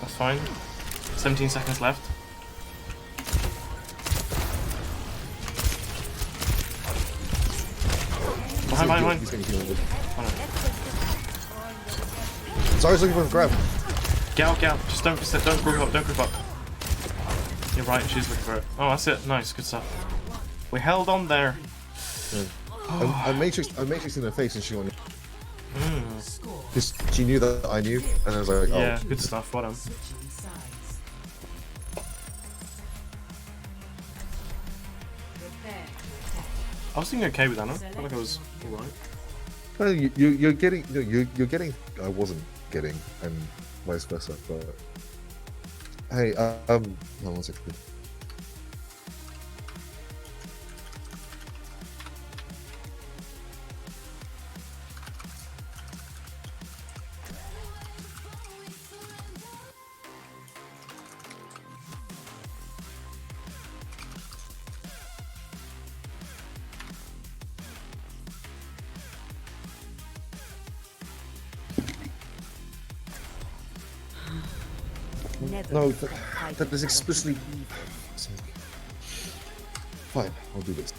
That's fine. 17 seconds left. Behind. He's getting healed. Oh, no. Zarya's looking for a grab. Get out. Just don't group up. You're right, she's looking for it. Oh, that's it. Nice, good stuff. We held on there. I matrixed in her face and she went. Because she knew that I knew, and I was like, oh. Yeah, good stuff. Well done. Switching sides. Prepare to attack. I was thinking okay with Anna. I felt like I was alright. No, you're getting. No, you're getting. I wasn't getting, and vice versa. But hey, no, one second. No, that is explicitly. Fine, I'll do this.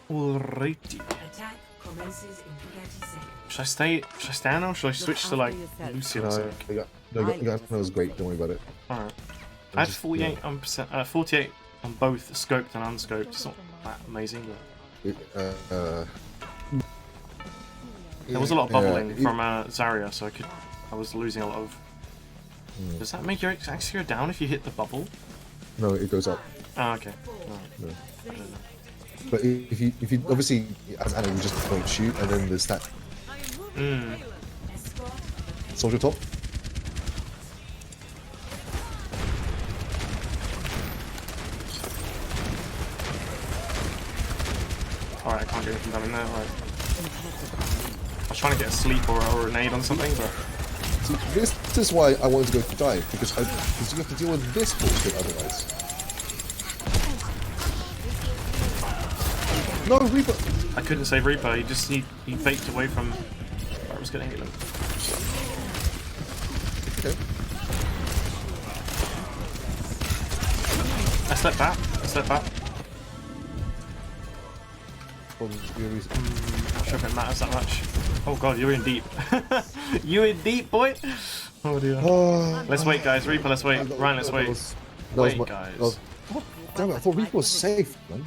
Alrighty. Attack commences in 30 seconds. Should I stay now? Or should I switch to like Lucio or something? That was great. Don't worry about it. Alright. I had 48 on both scoped and unscoped. It's not that amazing, but there was a lot of bubbling from Zarya, so I was losing a lot of. Does that make your X go down if you hit the bubble? No, it goes up. Ah, okay. No. I don't know. But if you obviously as Anna you just don't shoot, and then there's that soldier top. Alright, I can't get anything done in there. Alright. I was trying to get a sleep or a nade on something, but See, this is why I wanted to go to dive, because you have to deal with this bullshit otherwise. No, Reaper! I couldn't save Reaper. He faked away from where I was gonna hit him. Okay. I stepped back. Probably be a reason. Not sure if it matters that much. Oh god, you're in deep. You in deep, boy. Oh dear. Let's wait, guys. Reaper, let's wait. Ryan, let's wait. Wait, guys. Damn it, I thought Reaper was safe, man.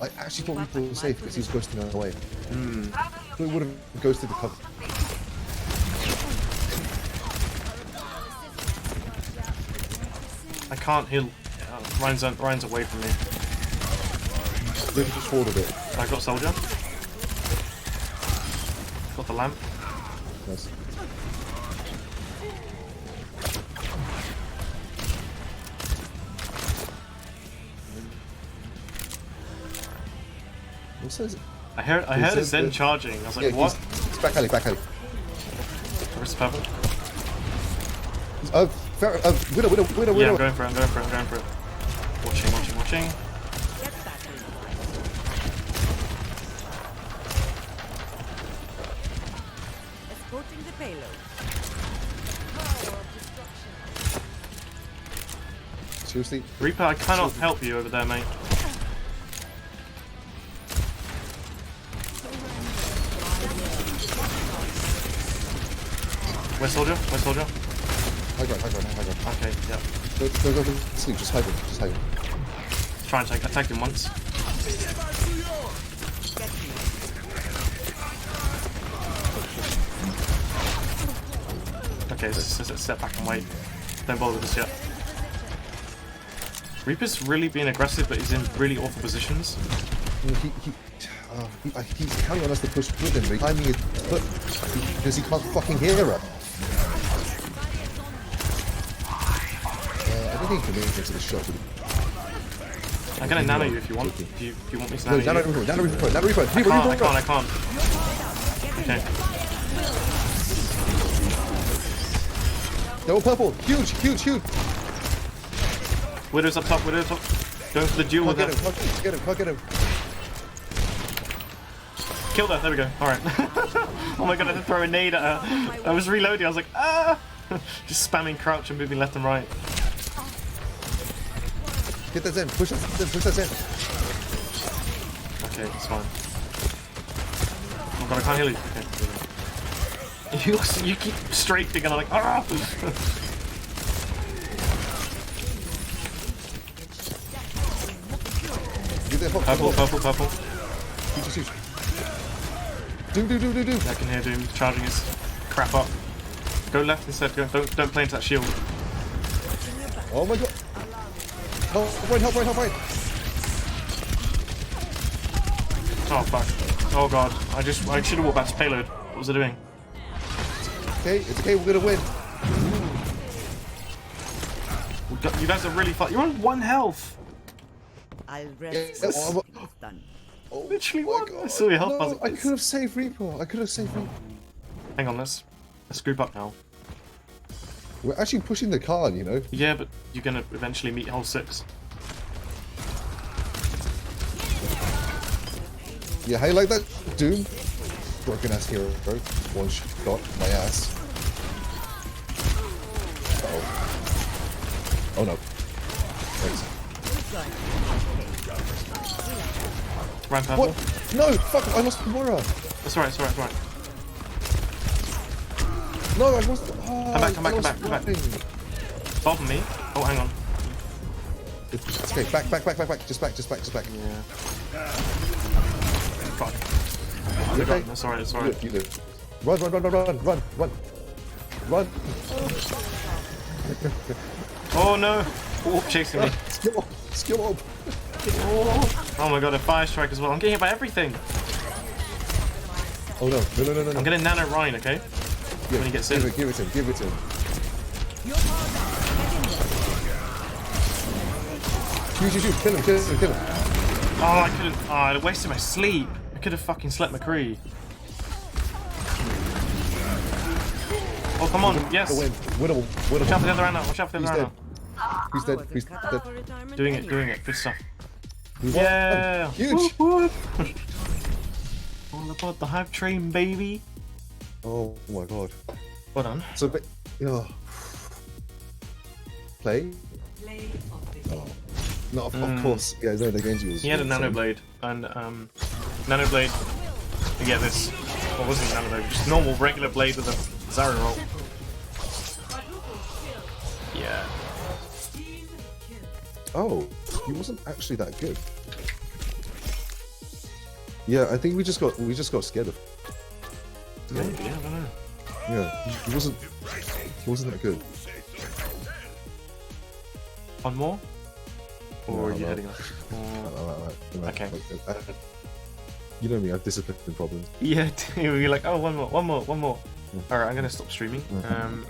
I actually thought Reaper was safe because he was ghosting away. So he would have ghosted the cover. I can't heal. Ryan's away from me. Maybe just hold a bit. I got soldier. Got the lamp. Nice. What says it? I heard a Zen charging. I was like, Yeah, what? It's back alley, back alley. Where's the purple? Widow. Yeah, I'm going for it. Watching. Get back in. Escorting the payload. Seriously? Reaper, I cannot help you over there, mate. Where's soldier? High ground. Okay, yeah. Go, sleep, just hide him. Try and attack him once. Okay, step back and wait. Don't bother with this yet. Reaper's really being aggressive, but he's in really awful positions. He's counting on us to push with him, but he's timing his foot because he can't fucking hear her. I don't think he can make it to the shot. I'm gonna nano you if you want. Do you want me to No, nano you? nano reaper. I can't. Okay. Double purple. Huge. Widow's up top. Going for the duel with Can't her. get him. Killed her. There we go. Alright. Oh my god, I had to throw a nade at her. I was reloading. I was like, ah! Just spamming crouch and moving left and right. Get that Zen. Push that Zen. Okay, it's fine. Oh god, I can't heal you. Okay. You keep strafing and I'm like, ah! Get that Purple. Huge. Do. I can hear Doom charging his crap up. Go left instead. Don't play into that shield. Oh my god. Help right. Oh fuck. Oh god. I should have walked back to payload. What was I doing? It's okay, we're gonna win. You guys are really fun. You're on 1 health. I'll rest. Yeah, It's done. Literally my one. God. I saw your health. No, I could have saved Reaper. Hang on, let's group up now. We're actually pushing the card, you know. Yeah, but you're gonna eventually meet hole 6. Yeah, how you like that, Doom? Broken ass hero, bro. One shot, my ass. Oh no. Thanks. Round purple. What? No, fuck! I lost Mora. It's alright. No, I lost. Oh, Come back. Bother me. Oh, hang on. It's okay. Back. Just back. Yeah. Fuck. You okay? It's alright. You do. Run. Oh no! Orc chasing me. Skill up. Oh my god, a fire strike as well. I'm getting hit by everything. Oh no. I'm gonna nano Ryan, okay? When he gets in. Give it to him. Shoot. Kill him. Oh, I couldn't. Oh, I wasted my sleep. I could have fucking slept McCree. Oh, come on. Yes. Winnable. Watch out for the other round. He's dead. Doing it. Good stuff. We won. Yeah. Huge. Whoop. All about the hype train, baby. Oh my god. Well done. So, play? Oh. No, of course. Yeah, no, the Genji was. He had a nano blade and nano blade. Yeah, this. What wasn't nano blade? Just normal regular blade with a Zarya roll. Yeah. Oh, he wasn't actually that good. Yeah, I think we just got scared of. Maybe, I don't know. Yeah, he wasn't that good. One more? Or No, are you no. heading off? Okay. You know me, I have discipline problems. Yeah, you're like, oh, one more. Alright, I'm gonna stop streaming. And